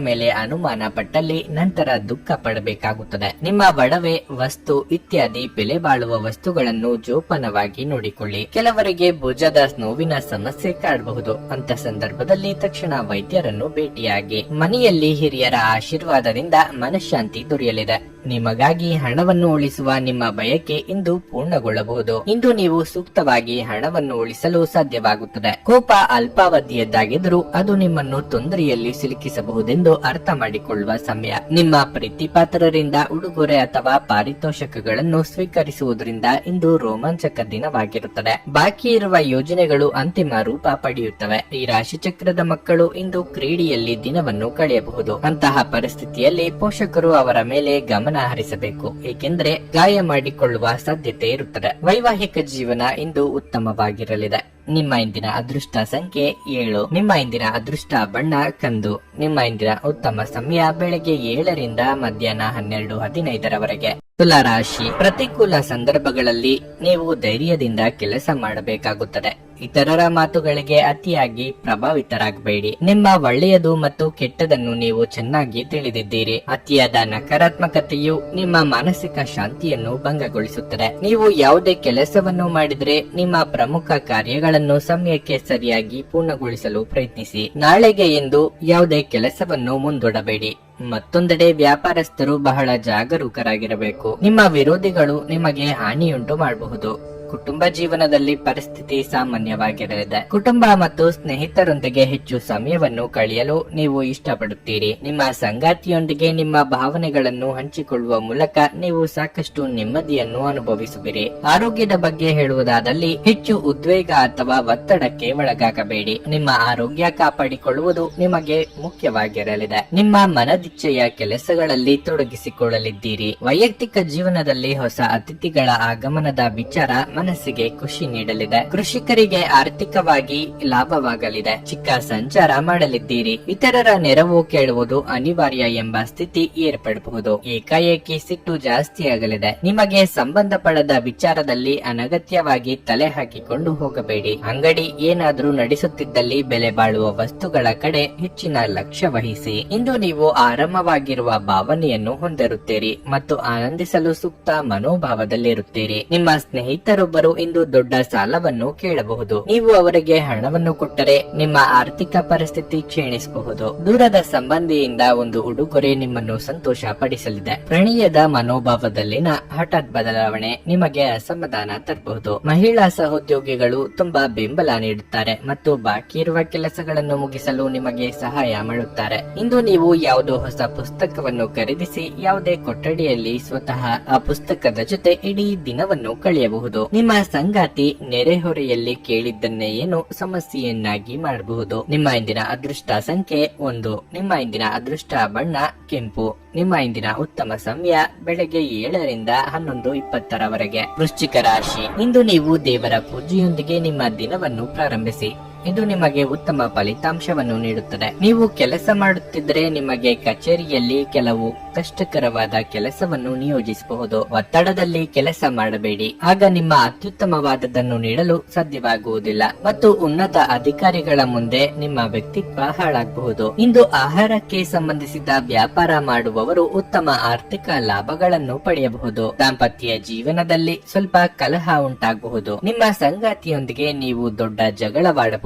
ಮೇಲೆ ಅನುಮಾನ ಪಟ್ಟಲ್ಲಿ ನಂತರ ದುಃಖ ಪಡಬೇಕಾಗುತ್ತದೆ. ನಿಮ್ಮ ಒಡವೆ, ವಸ್ತು ಇತ್ಯಾದಿ ಬೆಲೆ ಬಾಳುವ ವಸ್ತುಗಳನ್ನು ಜೋಪಾನವಾಗಿ ನೋಡಿಕೊಳ್ಳಿ. ಕೆಲವರಿಗೆ ಭುಜದ ನೋವಿನ ಸಮಸ್ಯೆ ಕಾಡಬಹುದು. ಅಂತ ಸಂದರ್ಭದಲ್ಲಿ ತಕ್ಷಣ ವೈದ್ಯರನ್ನು ಭೇಟಿಯಾಗಿ. ಮನೆಯಲ್ಲಿ ಹಿರಿಯರ ಆಶೀರ್ವಾದದಿಂದ ಮನಃಶಾಂತಿ ದೊರೆಯಲಿದೆ. ನಿಮಗಾಗಿ ಹಣವನ್ನು ಉಳಿಸುವ ನಿಮ್ಮ ಬಯಕೆ ಇಂದು ಪೂರ್ಣಗೊಳ್ಳಬಹುದು. ಇಂದು ನೀವು ಸೂಕ್ತವಾಗಿ ಹಣವನ್ನು ಉಳಿಸಲು ಸಾಧ್ಯವಾಗುತ್ತದೆ. ಕೋಪ ಅಲ್ಪಾವಧಿಯದ್ದಾಗಿದ್ದರೂ ಅದು ನಿಮ್ಮನ್ನು ತೊಂದರೆಯಲ್ಲಿ ಸಿಲುಕಿಸಬಹುದೆಂದು ಅರ್ಥ ಮಾಡಿಕೊಳ್ಳುವ ಸಮಯ. ನಿಮ್ಮ ಪ್ರೀತಿಪಾತ್ರರಿಂದ ಉಡುಗೊರೆ ಅಥವಾ ಪಾರಿತೋಷಕಗಳನ್ನು ಸ್ವೀಕರಿಸುವುದರಿಂದ ಇಂದು ರೋಮಾಂಚಕ ದಿನವಾಗಿರುತ್ತದೆ. ಬಾಕಿ ಇರುವ ಯೋಜನೆಗಳು ಅಂತಿಮ ರೂಪ ಪಡೆಯುತ್ತವೆ. ಈ ರಾಶಿಚಕ್ರದ ಮಕ್ಕಳು ಇಂದು ಕ್ರೀಡೆಯಲ್ಲಿ ದಿನವನ್ನು ಕಳೆಯಬಹುದು. ಅಂತಹ ಪರಿಸ್ಥಿತಿಯಲ್ಲಿ ಪೋಷಕರು ಅವರ ಮೇಲೆ ಗಮನ ಹರಿಸಬೇಕು, ಏಕೆಂದರೆ ಗಾಯ ಮಾಡಿಕೊಳ್ಳುವ ಸಾಧ್ಯತೆ ಇರುತ್ತದೆ. ವೈವಾಹಿಕ ಜೀವನ ಇಂದು ಉತ್ತಮವಾಗಿರಲಿದೆ. ನಿಮ್ಮ ಇಂದಿನ ಅದೃಷ್ಟ ಸಂಖ್ಯೆ 7. ನಿಮ್ಮ ಇಂದಿನ ಅದೃಷ್ಟ ಬಣ್ಣ ಕಂದು. ನಿಮ್ಮ ಇಂದಿನ ಉತ್ತಮ ಸಮಯ ಬೆಳಗ್ಗೆ 7 ಮಧ್ಯಾಹ್ನ 12:15 ತುಲಾ ರಾಶಿ. ಪ್ರತಿಕೂಲ ಸಂದರ್ಭಗಳಲ್ಲಿ ನೀವು ಧೈರ್ಯದಿಂದ ಕೆಲಸ ಮಾಡಬೇಕಾಗುತ್ತದೆ. ಇತರರ ಮಾತುಗಳಿಗೆ ಅತಿಯಾಗಿ ಪ್ರಭಾವಿತರಾಗಬೇಡಿ. ನಿಮ್ಮ ಒಳ್ಳೆಯದು ಮತ್ತು ಕೆಟ್ಟದನ್ನು ನೀವು ಚೆನ್ನಾಗಿ ತಿಳಿದಿದ್ದೀರಿ. ಅತಿಯಾದ ನಕಾರಾತ್ಮಕತೆಯು ನಿಮ್ಮ ಮಾನಸಿಕ ಶಾಂತಿಯನ್ನು ಭಂಗಗೊಳಿಸುತ್ತದೆ. ನೀವು ಯಾವುದೇ ಕೆಲಸವನ್ನು ಮಾಡಿದ್ರೆ ನಿಮ್ಮ ಪ್ರಮುಖ ಕಾರ್ಯಗಳನ್ನು ಸಮಯಕ್ಕೆ ಸರಿಯಾಗಿ ಪೂರ್ಣಗೊಳಿಸಲು ಪ್ರಯತ್ನಿಸಿ. ನಾಳೆಗೆ ಎಂದು ಯಾವುದೇ ಕೆಲಸವನ್ನು ಮುಂದೂಡಬೇಡಿ. ಮತ್ತೊಂದೆಡೆ ವ್ಯಾಪಾರಸ್ಥರು ಬಹಳ ಜಾಗರೂಕರಾಗಿರಬೇಕು. ನಿಮ್ಮ ವಿರೋಧಿಗಳು ನಿಮಗೆ ಹಾನಿಯುಂಟು ಮಾಡಬಹುದು. ಕುಟುಂಬ ಜೀವನದಲ್ಲಿ ಪರಿಸ್ಥಿತಿ ಸಾಮಾನ್ಯವಾಗಿರಲಿದೆ. ಕುಟುಂಬ ಮತ್ತು ಸ್ನೇಹಿತರೊಂದಿಗೆ ಹೆಚ್ಚು ಸಮಯವನ್ನು ಕಳೆಯಲು ನೀವು ಇಷ್ಟಪಡುತ್ತೀರಿ. ನಿಮ್ಮ ಸಂಗಾತಿಯೊಂದಿಗೆ ನಿಮ್ಮ ಭಾವನೆಗಳನ್ನು ಹಂಚಿಕೊಳ್ಳುವ ಮೂಲಕ ನೀವು ಸಾಕಷ್ಟು ನೆಮ್ಮದಿಯನ್ನು ಅನುಭವಿಸುವಿರಿ. ಆರೋಗ್ಯದ ಬಗ್ಗೆ ಹೇಳುವುದಾದಲ್ಲಿ ಹೆಚ್ಚು ಉದ್ವೇಗ ಅಥವಾ ಒತ್ತಡಕ್ಕೆ ಒಳಗಾಗಬೇಡಿ. ನಿಮ್ಮ ಆರೋಗ್ಯ ಕಾಪಾಡಿಕೊಳ್ಳುವುದು ನಿಮಗೆ ಮುಖ್ಯವಾಗಿರಲಿದೆ. ನಿಮ್ಮ ಮನದಿಚ್ಛೆಯ ಕೆಲಸಗಳಲ್ಲಿ ತೊಡಗಿಸಿಕೊಳ್ಳಲಿದ್ದೀರಿ. ವೈಯಕ್ತಿಕ ಜೀವನದಲ್ಲಿ ಹೊಸ ಅತಿಥಿಗಳ ಆಗಮನದ ವಿಚಾರ ಮನಸ್ಸಿಗೆ ಖುಷಿ ನೀಡಲಿದೆ. ಕೃಷಿಕರಿಗೆ ಆರ್ಥಿಕವಾಗಿ ಲಾಭವಾಗಲಿದೆ. ಚಿಕ್ಕ ಸಂಚಾರ ಮಾಡಲಿದ್ದೀರಿ. ಇತರರ ನೆರವು ಕೇಳುವುದು ಅನಿವಾರ್ಯ ಎಂಬ ಸ್ಥಿತಿ ಏರ್ಪಡಬಹುದು. ಏಕಾಏಕಿ ಸಿಟ್ಟು ಜಾಸ್ತಿ ಆಗಲಿದೆ. ನಿಮಗೆ ಸಂಬಂಧಪಡದ ವಿಚಾರದಲ್ಲಿ ಅನಗತ್ಯವಾಗಿ ತಲೆ ಹಾಕಿಕೊಂಡು ಹೋಗಬೇಡಿ. ಅಂಗಡಿ ಏನಾದ್ರೂ ನಡೆಸುತ್ತಿದ್ದಲ್ಲಿ ಬೆಲೆ ಬಾಳುವ ವಸ್ತುಗಳ ಕಡೆ ಹೆಚ್ಚಿನ ಲಕ್ಷ್ಯ ವಹಿಸಿ. ಇಂದು ನೀವು ಆರಾಮವಾಗಿರುವ ಭಾವನೆಯನ್ನು ಹೊಂದಿರುತ್ತೀರಿ ಮತ್ತು ಆನಂದಿಸಲು ಸೂಕ್ತ ಮನೋಭಾವದಲ್ಲಿರುತ್ತೀರಿ. ನಿಮ್ಮ ಸ್ನೇಹಿತರೊಬ್ಬರು ಇಂದು ದೊಡ್ಡ ಸಾಲವನ್ನು ಕೇಳಬಹುದು. ನೀವು ಅವರಿಗೆ ಹಣವನ್ನು ಕೊಟ್ಟರೆ ನಿಮ್ಮ ಆರ್ಥಿಕ ಪರಿಸ್ಥಿತಿ ಕ್ಷೀಣಿಸಬಹುದು. ದೂರದ ಸಂಬಂಧಿಯಿಂದ ಒಂದು ಉಡುಗೊರೆ ನಿಮ್ಮನ್ನು ಸಂತೋಷ ಪಡಿಸಲಿದೆ. ಪ್ರಣಯದ ಮನೋಭಾವದಲ್ಲಿನ ಹಠಾತ್ ಬದಲಾವಣೆ ನಿಮಗೆ ಅಸಮಾಧಾನ ತರಬಹುದು. ಮಹಿಳಾ ಸಹೋದ್ಯೋಗಿಗಳು ತುಂಬಾ ಬೆಂಬಲ ನೀಡುತ್ತಾರೆ ಮತ್ತು ಬಾಕಿ ಇರುವ ಕೆಲಸಗಳನ್ನು ಮುಗಿಸಲು ನಿಮಗೆ ಸಹಾಯ ಮಾಡುತ್ತಾರೆ. ಇಂದು ನೀವು ಯಾವುದೋ ಹೊಸ ಪುಸ್ತಕವನ್ನು ಖರೀದಿಸಿ ಯಾವುದೇ ಕೊಠಡಿಯಲ್ಲಿ ಸ್ವತಃ ಆ ಪುಸ್ತಕದ ಜೊತೆ ಇಡೀ ದಿನವನ್ನು ಕಳೆಯಬಹುದು. ನಿಮ್ಮ ಸಂಗಾತಿ ನೆರೆಹೊರೆಯಲ್ಲಿ ಕೇಳಿದ್ದನ್ನೇ ಏನು ಸಮಸ್ಯೆಯನ್ನಾಗಿ ಮಾಡಬಹುದು. ನಿಮ್ಮ ಇಂದಿನ ಅದೃಷ್ಟ ಸಂಖ್ಯೆ 1. ನಿಮ್ಮ ಇಂದಿನ ಅದೃಷ್ಟ ಬಣ್ಣ ಕೆಂಪು. ನಿಮ್ಮ ಇಂದಿನ ಉತ್ತಮ ಸಮಯ ಬೆಳಗ್ಗೆ 7 ರಿಂದ 11:20 ವೃಶ್ಚಿಕ ರಾಶಿ. ಇಂದು ನೀವು ದೇವರ ಪೂಜೆಯೊಂದಿಗೆ ನಿಮ್ಮ ದಿನವನ್ನು ಪ್ರಾರಂಭಿಸಿ. ಇದು ನಿಮಗೆ ಉತ್ತಮ ಫಲಿತಾಂಶವನ್ನು ನೀಡುತ್ತದೆ. ನೀವು ಕೆಲಸ ಮಾಡುತ್ತಿದ್ದರೆ ನಿಮಗೆ ಕಚೇರಿಯಲ್ಲಿ ಕೆಲವು ಕಷ್ಟಕರವಾದ ಕೆಲಸವನ್ನು ನಿಯೋಜಿಸಬಹುದು. ಒತ್ತಡದಲ್ಲಿ ಕೆಲಸ ಮಾಡಬೇಡಿ, ಆಗ ನಿಮ್ಮ ಅತ್ಯುತ್ತಮವಾದದ್ದನ್ನು ನೀಡಲು ಸಾಧ್ಯವಾಗುವುದಿಲ್ಲ ಮತ್ತು ಉನ್ನತ ಅಧಿಕಾರಿಗಳ ಮುಂದೆ ನಿಮ್ಮ ವ್ಯಕ್ತಿತ್ವ ಹಾಳಾಗಬಹುದು. ಇಂದು ಆಹಾರಕ್ಕೆ ಸಂಬಂಧಿಸಿದ ವ್ಯಾಪಾರ ಮಾಡುವವರು ಉತ್ತಮ ಆರ್ಥಿಕ ಲಾಭಗಳನ್ನು ಪಡೆಯಬಹುದು. ದಾಂಪತ್ಯ ಜೀವನದಲ್ಲಿ ಸ್ವಲ್ಪ ಕಲಹ ಉಂಟಾಗಬಹುದು. ನಿಮ್ಮ ಸಂಗಾತಿಯೊಂದಿಗೆ ನೀವು ದೊಡ್ಡ ಜಗಳವಾಡಬಹುದು.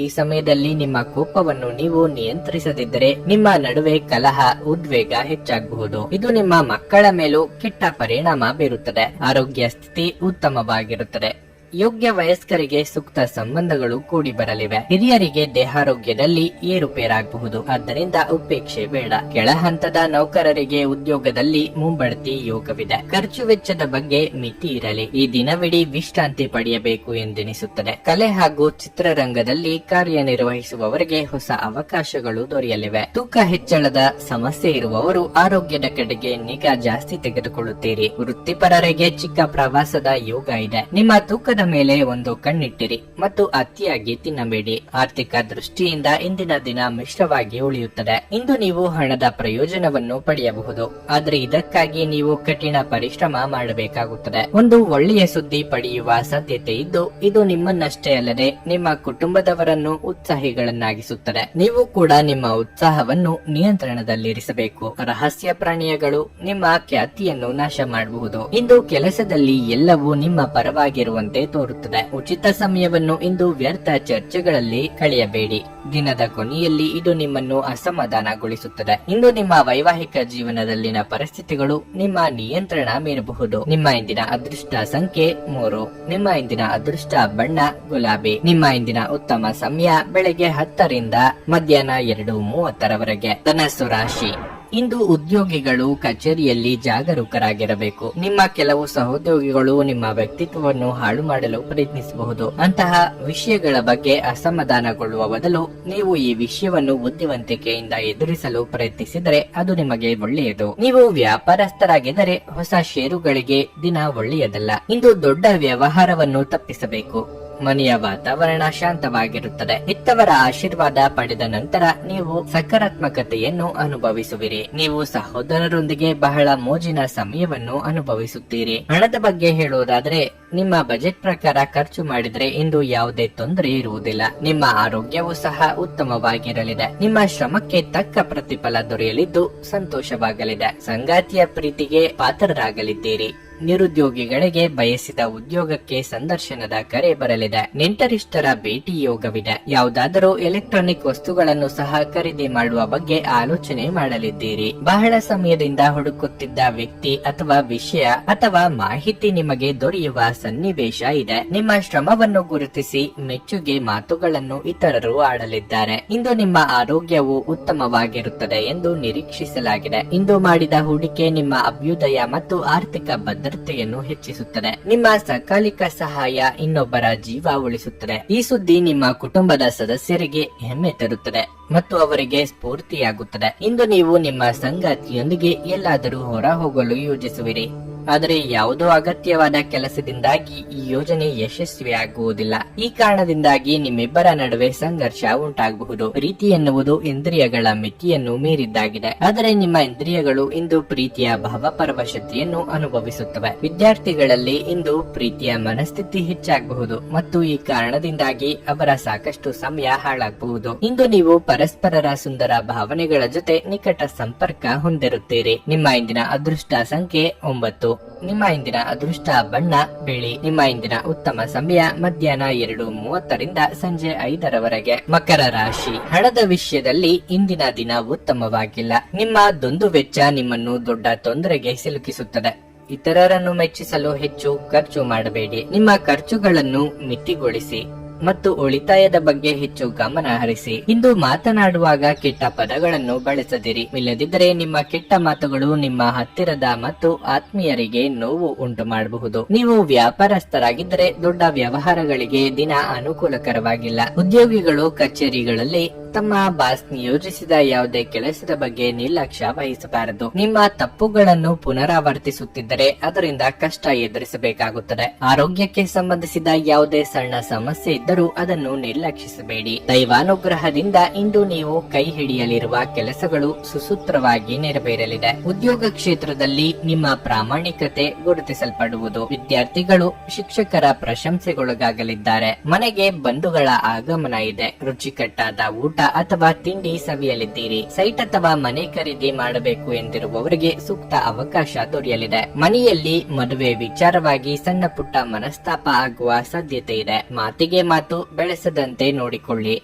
ಈ ಸಮಯದಲ್ಲಿ ನಿಮ್ಮ ಕೋಪವನ್ನು ನೀವು ನಿಯಂತ್ರಿಸದಿದ್ದರೆ ನಿಮ್ಮ ನಡುವೆ ಕಲಹ, ಉದ್ವೇಗ ಹೆಚ್ಚಾಗಬಹುದು. ಇದು ನಿಮ್ಮ ಮಕ್ಕಳ ಮೇಲೂ ಕೆಟ್ಟ ಪರಿಣಾಮ ಬೀರುತ್ತದೆ. ಆರೋಗ್ಯ ಸ್ಥಿತಿ ಉತ್ತಮವಾಗಿರುತ್ತದೆ. ಯೋಗ್ಯ ವಯಸ್ಕರಿಗೆ ಸೂಕ್ತ ಸಂಬಂಧಗಳು ಕೂಡಿ ಬರಲಿವೆ. ಹಿರಿಯರಿಗೆ ದೇಹಾರೋಗ್ಯದಲ್ಲಿ ಏರುಪೇರಾಗಬಹುದು. ಆದ್ದರಿಂದ ಉಪೇಕ್ಷೆ ಬೇಡ. ಕೆಳ ಹಂತದ ನೌಕರರಿಗೆ ಉದ್ಯೋಗದಲ್ಲಿ ಮುಂಬಡ್ತಿ ಯೋಗವಿದೆ. ಖರ್ಚು ವೆಚ್ಚದ ಬಗ್ಗೆ ಮಿತಿ ಇರಲಿ. ಈ ದಿನವಿಡೀ ವಿಶ್ರಾಂತಿ ಪಡೆಯಬೇಕು ಎಂದೆನಿಸುತ್ತದೆ. ಕಲೆ ಹಾಗೂ ಚಿತ್ರರಂಗದಲ್ಲಿ ಕಾರ್ಯನಿರ್ವಹಿಸುವವರಿಗೆ ಹೊಸ ಅವಕಾಶಗಳು ದೊರೆಯಲಿವೆ. ತೂಕ ಹೆಚ್ಚಳದ ಸಮಸ್ಯೆ ಇರುವವರು ಆರೋಗ್ಯದ ಕಡೆಗೆ ನಿಗಾ ಜಾಸ್ತಿ ತೆಗೆದುಕೊಳ್ಳುತ್ತೀರಿ. ವೃತ್ತಿಪರರಿಗೆ ಚಿಕ್ಕ ಪ್ರವಾಸದ ಯೋಗ ಇದೆ. ನಿಮ್ಮ ತೂಕದ ಮೇಲೆ ಒಂದು ಕಣ್ಣಿಟ್ಟಿರಿ ಮತ್ತು ಅತಿಯಾಗಿ ತಿನ್ನಬೇಡಿ. ಆರ್ಥಿಕ ದೃಷ್ಟಿಯಿಂದ ಇಂದಿನ ದಿನ ಮಿಶ್ರವಾಗಿ ಉಳಿಯುತ್ತದೆ. ಇಂದು ನೀವು ಹಣದ ಪ್ರಯೋಜನವನ್ನು ಪಡೆಯಬಹುದು, ಆದರೆ ಇದಕ್ಕಾಗಿ ನೀವು ಕಠಿಣ ಪರಿಶ್ರಮ ಮಾಡಬೇಕಾಗುತ್ತದೆ. ಒಂದು ಒಳ್ಳೆಯ ಸುದ್ದಿ ಪಡೆಯುವ ಸಾಧ್ಯತೆ ಇದ್ದು ಇದು ನಿಮ್ಮನ್ನಷ್ಟೇ ಅಲ್ಲದೆ ನಿಮ್ಮ ಕುಟುಂಬದವರನ್ನು ಉತ್ಸಾಹಿಗಳನ್ನಾಗಿಸುತ್ತದೆ. ನೀವು ಕೂಡ ನಿಮ್ಮ ಉತ್ಸಾಹವನ್ನು ನಿಯಂತ್ರಣದಲ್ಲಿರಿಸಬೇಕು. ರಹಸ್ಯ ಪ್ರಾಣಿಗಳು ನಿಮ್ಮ ಖ್ಯಾತಿಯನ್ನು ನಾಶ ಮಾಡಬಹುದು. ಇಂದು ಕೆಲಸದಲ್ಲಿ ಎಲ್ಲವೂ ನಿಮ್ಮ ಪರವಾಗಿರುವಂತೆ ತೋರುತ್ತದೆ. ಉಚಿತ ಸಮಯವನ್ನು ಇಂದು ವ್ಯರ್ಥ ಚರ್ಚೆಗಳಲ್ಲಿ ಕಳೆಯಬೇಡಿ. ದಿನದ ಕೊನೆಯಲ್ಲಿ ಇದು ನಿಮ್ಮನ್ನು ಅಸಮಾಧಾನಗೊಳಿಸುತ್ತದೆ. ಇಂದು ನಿಮ್ಮ ವೈವಾಹಿಕ ಜೀವನದಲ್ಲಿನ ಪರಿಸ್ಥಿತಿಗಳು ನಿಮ್ಮ ನಿಯಂತ್ರಣ ಮೀರಬಹುದು. ನಿಮ್ಮ ಇಂದಿನ ಅದೃಷ್ಟ ಸಂಖ್ಯೆ 3. ನಿಮ್ಮ ಇಂದಿನ ಅದೃಷ್ಟ ಬಣ್ಣ ಗುಲಾಬಿ. ನಿಮ್ಮ ಇಂದಿನ ಉತ್ತಮ ಸಮಯ ಬೆಳಗ್ಗೆ 10 ರಿಂದ ಮಧ್ಯಾಹ್ನ 2:30 ಧನಸ್ಸು ರಾಶಿ. ಇಂದು ಉದ್ಯೋಗಿಗಳು ಕಚೇರಿಯಲ್ಲಿ ಜಾಗರೂಕರಾಗಿರಬೇಕು. ನಿಮ್ಮ ಕೆಲವು ಸಹೋದ್ಯೋಗಿಗಳು ನಿಮ್ಮ ವ್ಯಕ್ತಿತ್ವವನ್ನು ಹಾಳು ಮಾಡಲು ಪ್ರಯತ್ನಿಸಬಹುದು. ಅಂತಹ ವಿಷಯಗಳ ಬಗ್ಗೆ ಅಸಮಾಧಾನಗೊಳ್ಳುವ ಬದಲು ನೀವು ಈ ವಿಷಯವನ್ನು ಬುದ್ಧಿವಂತಿಕೆಯಿಂದ ಎದುರಿಸಲು ಪ್ರಯತ್ನಿಸಿದರೆ ಅದು ನಿಮಗೆ ಒಳ್ಳೆಯದು. ನೀವು ವ್ಯಾಪಾರಸ್ಥರಾಗಿದ್ದರೆ ಹೊಸ ಷೇರುಗಳಿಗೆ ದಿನ ಒಳ್ಳೆಯದಲ್ಲ. ಇಂದು ದೊಡ್ಡ ವ್ಯವಹಾರವನ್ನು ತಪ್ಪಿಸಬೇಕು. ಮನೆಯ ವಾತಾವರಣ ಶಾಂತವಾಗಿರುತ್ತದೆ. ಹೆತ್ತವರ ಆಶೀರ್ವಾದ ಪಡೆದ ನಂತರ ನೀವು ಸಕಾರಾತ್ಮಕತೆಯನ್ನು ಅನುಭವಿಸುವಿರಿ. ನೀವು ಸಹೋದರರೊಂದಿಗೆ ಬಹಳ ಮೋಜಿನ ಸಮಯವನ್ನು ಅನುಭವಿಸುತ್ತೀರಿ. ಹಣದ ಬಗ್ಗೆ ಹೇಳುವುದಾದರೆ ನಿಮ್ಮ ಬಜೆಟ್ ಪ್ರಕಾರ ಖರ್ಚು ಮಾಡಿದರೆ ಇಂದು ಯಾವುದೇ ತೊಂದರೆ ಇರುವುದಿಲ್ಲ. ನಿಮ್ಮ ಆರೋಗ್ಯವೂ ಸಹ ಉತ್ತಮವಾಗಿರಲಿದೆ. ನಿಮ್ಮ ಶ್ರಮಕ್ಕೆ ತಕ್ಕ ಪ್ರತಿಫಲ ದೊರೆಯಲಿದ್ದು ಸಂತೋಷವಾಗಲಿದೆ. ಸಂಗಾತಿಯ ಪ್ರೀತಿಗೆ ಪಾತ್ರರಾಗಲಿದ್ದೀರಿ. ನಿರುದ್ಯೋಗಿಗಳಿಗೆ ಬಯಸಿದ ಉದ್ಯೋಗಕ್ಕೆ ಸಂದರ್ಶನದ ಕರೆ ಬರಲಿದೆ. ನೆಂಟರಿಷ್ಟರ ಭೇಟಿ ಯೋಗವಿದೆ. ಯಾವುದಾದರೂ ಎಲೆಕ್ಟ್ರಾನಿಕ್ ವಸ್ತುಗಳನ್ನು ಸಹ ಖರೀದಿ ಮಾಡುವ ಬಗ್ಗೆ ಆಲೋಚನೆ ಮಾಡಲಿದ್ದೀರಿ. ಬಹಳ ಸಮಯದಿಂದ ಹುಡುಕುತ್ತಿದ್ದ ವ್ಯಕ್ತಿ ಅಥವಾ ವಿಷಯ ಅಥವಾ ಮಾಹಿತಿ ನಿಮಗೆ ದೊರೆಯುವ ಸನ್ನಿವೇಶ ಇದೆ. ನಿಮ್ಮ ಶ್ರಮವನ್ನು ಗುರುತಿಸಿ ಮೆಚ್ಚುಗೆ ಮಾತುಗಳನ್ನು ಇತರರು ಆಡಲಿದ್ದಾರೆ. ಇಂದು ನಿಮ್ಮ ಆರೋಗ್ಯವು ಉತ್ತಮವಾಗಿರುತ್ತದೆ ಎಂದು ನಿರೀಕ್ಷಿಸಲಾಗಿದೆ. ಇಂದು ಮಾಡಿದ ಹೂಡಿಕೆ ನಿಮ್ಮ ಅಭ್ಯುದಯ ಮತ್ತು ಆರ್ಥಿಕ ಭದ್ರತೆಯನ್ನು ಹೆಚ್ಚಿಸುತ್ತದೆ. ನಿಮ್ಮ ಸಕಾಲಿಕ ಸಹಾಯ ಇನ್ನೊಬ್ಬರ ಜೀವ ಉಳಿಸುತ್ತದೆ. ಈ ಸುದ್ದಿ ನಿಮ್ಮ ಕುಟುಂಬದ ಸದಸ್ಯರಿಗೆ ಹೆಮ್ಮೆ ತರುತ್ತದೆ ಮತ್ತು ಅವರಿಗೆ ಸ್ಫೂರ್ತಿಯಾಗುತ್ತದೆ. ಇಂದು ನೀವು ನಿಮ್ಮ ಸಂಗಾತಿಯೊಂದಿಗೆ ಎಲ್ಲಾದರೂ ಹೊರ ಹೋಗಲು ಯೋಜಿಸುವಿರಿ. ಆದರೆ ಯಾವುದೋ ಅಗತ್ಯವಾದ ಕೆಲಸದಿಂದಾಗಿ ಈ ಯೋಜನೆ ಯಶಸ್ವಿಯಾಗುವುದಿಲ್ಲ. ಈ ಕಾರಣದಿಂದಾಗಿ ನಿಮ್ಮಿಬ್ಬರ ನಡುವೆ ಸಂಘರ್ಷ ಉಂಟಾಗಬಹುದು. ಪ್ರೀತಿ ಎನ್ನುವುದು ಇಂದ್ರಿಯಗಳ ಮಿತಿಯನ್ನು ಮೀರಿದ್ದಾಗಿದೆ. ಆದರೆ ನಿಮ್ಮ ಇಂದ್ರಿಯಗಳು ಇಂದು ಪ್ರೀತಿಯ ಭಾವಪರವಶತೆಯನ್ನು ಅನುಭವಿಸುತ್ತವೆ. ವಿದ್ಯಾರ್ಥಿಗಳಲ್ಲಿ ಇಂದು ಪ್ರೀತಿಯ ಮನಸ್ಥಿತಿ ಹೆಚ್ಚಾಗಬಹುದು ಮತ್ತು ಈ ಕಾರಣದಿಂದಾಗಿ ಅವರ ಸಾಕಷ್ಟು ಸಮಯ ಹಾಳಾಗಬಹುದು. ಇಂದು ನೀವು ಪರಸ್ಪರರ ಸುಂದರ ಭಾವನೆಗಳ ಜೊತೆ ನಿಕಟ ಸಂಪರ್ಕ ಹೊಂದಿರುತ್ತೀರಿ. ನಿಮ್ಮ ಇಂದಿನ ಅದೃಷ್ಟ ಸಂಖ್ಯೆ 9. ನಿಮ್ಮ ಇಂದಿನ ಅದೃಷ್ಟ ಬಣ್ಣ ಬಿಳಿ. ನಿಮ್ಮ ಇಂದಿನ ಉತ್ತಮ ಸಮಯ ಮಧ್ಯಾಹ್ನ 2:30ರಿಂದ ಸಂಜೆ 5ರವರೆಗೆ. ಮಕರ ರಾಶಿ. ಹಣದ ವಿಷಯದಲ್ಲಿ ಇಂದಿನ ದಿನ ಉತ್ತಮವಾಗಿಲ್ಲ. ನಿಮ್ಮ ದುಂದು ವೆಚ್ಚ ನಿಮ್ಮನ್ನು ದೊಡ್ಡ ತೊಂದರೆಗೆ ಸಿಲುಕಿಸುತ್ತದೆ. ಇತರರನ್ನು ಮೆಚ್ಚಿಸಲು ಹೆಚ್ಚು ಖರ್ಚು ಮಾಡಬೇಡಿ. ನಿಮ್ಮ ಖರ್ಚುಗಳನ್ನು ಮಿತಿಗೊಳಿಸಿ ಮತ್ತು ಉಳಿತಾಯದ ಬಗ್ಗೆ ಹೆಚ್ಚು ಗಮನ ಹರಿಸಿ. ಇಂದು ಮಾತನಾಡುವಾಗ ಕೆಟ್ಟ ಪದಗಳನ್ನು ಬಳಸದಿರಿ. ಇಲ್ಲದಿದ್ದರೆ ನಿಮ್ಮ ಕೆಟ್ಟ ಮಾತುಗಳು ನಿಮ್ಮ ಹತ್ತಿರದ ಮತ್ತು ಆತ್ಮೀಯರಿಗೆ ನೋವು ಉಂಟು ಮಾಡಬಹುದು. ನೀವು ವ್ಯಾಪಾರಸ್ಥರಾಗಿದ್ದರೆ ದೊಡ್ಡ ವ್ಯವಹಾರಗಳಿಗೆ ದಿನ ಅನುಕೂಲಕರವಾಗಿಲ್ಲ. ಉದ್ಯೋಗಿಗಳು ಕಚೇರಿಗಳಲ್ಲಿ ತಮ್ಮ ಬಾಸ್ ನಿಯೋಜಿಸಿದ ಯಾವುದೇ ಕೆಲಸದ ಬಗ್ಗೆ ನಿರ್ಲಕ್ಷ್ಯ ವಹಿಸಬಾರದು. ನಿಮ್ಮ ತಪ್ಪುಗಳನ್ನು ಪುನರಾವರ್ತಿಸುತ್ತಿದ್ದರೆ ಅದರಿಂದ ಕಷ್ಟ ಎದುರಿಸಬೇಕಾಗುತ್ತದೆ. ಆರೋಗ್ಯಕ್ಕೆ ಸಂಬಂಧಿಸಿದ ಯಾವುದೇ ಸಣ್ಣ ಸಮಸ್ಯೆ ಇದ್ದರೂ ಅದನ್ನು ನಿರ್ಲಕ್ಷಿಸಬೇಡಿ. ದೈವಾನುಗ್ರಹದಿಂದ ಇಂದು ನೀವು ಕೈ ಹಿಡಿಯಲಿರುವ ಕೆಲಸಗಳು ಸುಸೂತ್ರವಾಗಿ ನೆರವೇರಲಿದೆ. ಉದ್ಯೋಗ ಕ್ಷೇತ್ರದಲ್ಲಿ ನಿಮ್ಮ ಪ್ರಾಮಾಣಿಕತೆ ಗುರುತಿಸಲ್ಪಡುವುದು. ವಿದ್ಯಾರ್ಥಿಗಳು ಶಿಕ್ಷಕರ ಪ್ರಶಂಸೆಗೊಳಗಾಗಲಿದ್ದಾರೆ. ಮನೆಗೆ ಬಂಧುಗಳ ಆಗಮನ ಇದೆ. ರುಚಿಕಟ್ಟಾದ ಊಟ ಅಥವಾ ತಿಂಡಿ ಸವಿಯಲಿದ್ದೀರಿ. ಸೈಟ್ ಅಥವಾ ಮನೆ ಖರೀದಿ ಮಾಡಬೇಕು ಎಂದಿರುವವರಿಗೆ ಸೂಕ್ತ ಅವಕಾಶ ದೊರೆಯಲಿದೆ. ಮನೆಯಲ್ಲಿ ಮದುವೆ ವಿಚಾರವಾಗಿ ಸಣ್ಣ ಪುಟ್ಟ ಮನಸ್ತಾಪ ಆಗುವ ಸಾಧ್ಯತೆ ಇದೆ. ಮಾತಿಗೆ ಮಾತು ಬೆಳೆಸದಂತೆ ನೋಡಿಕೊಳ್ಳಿ.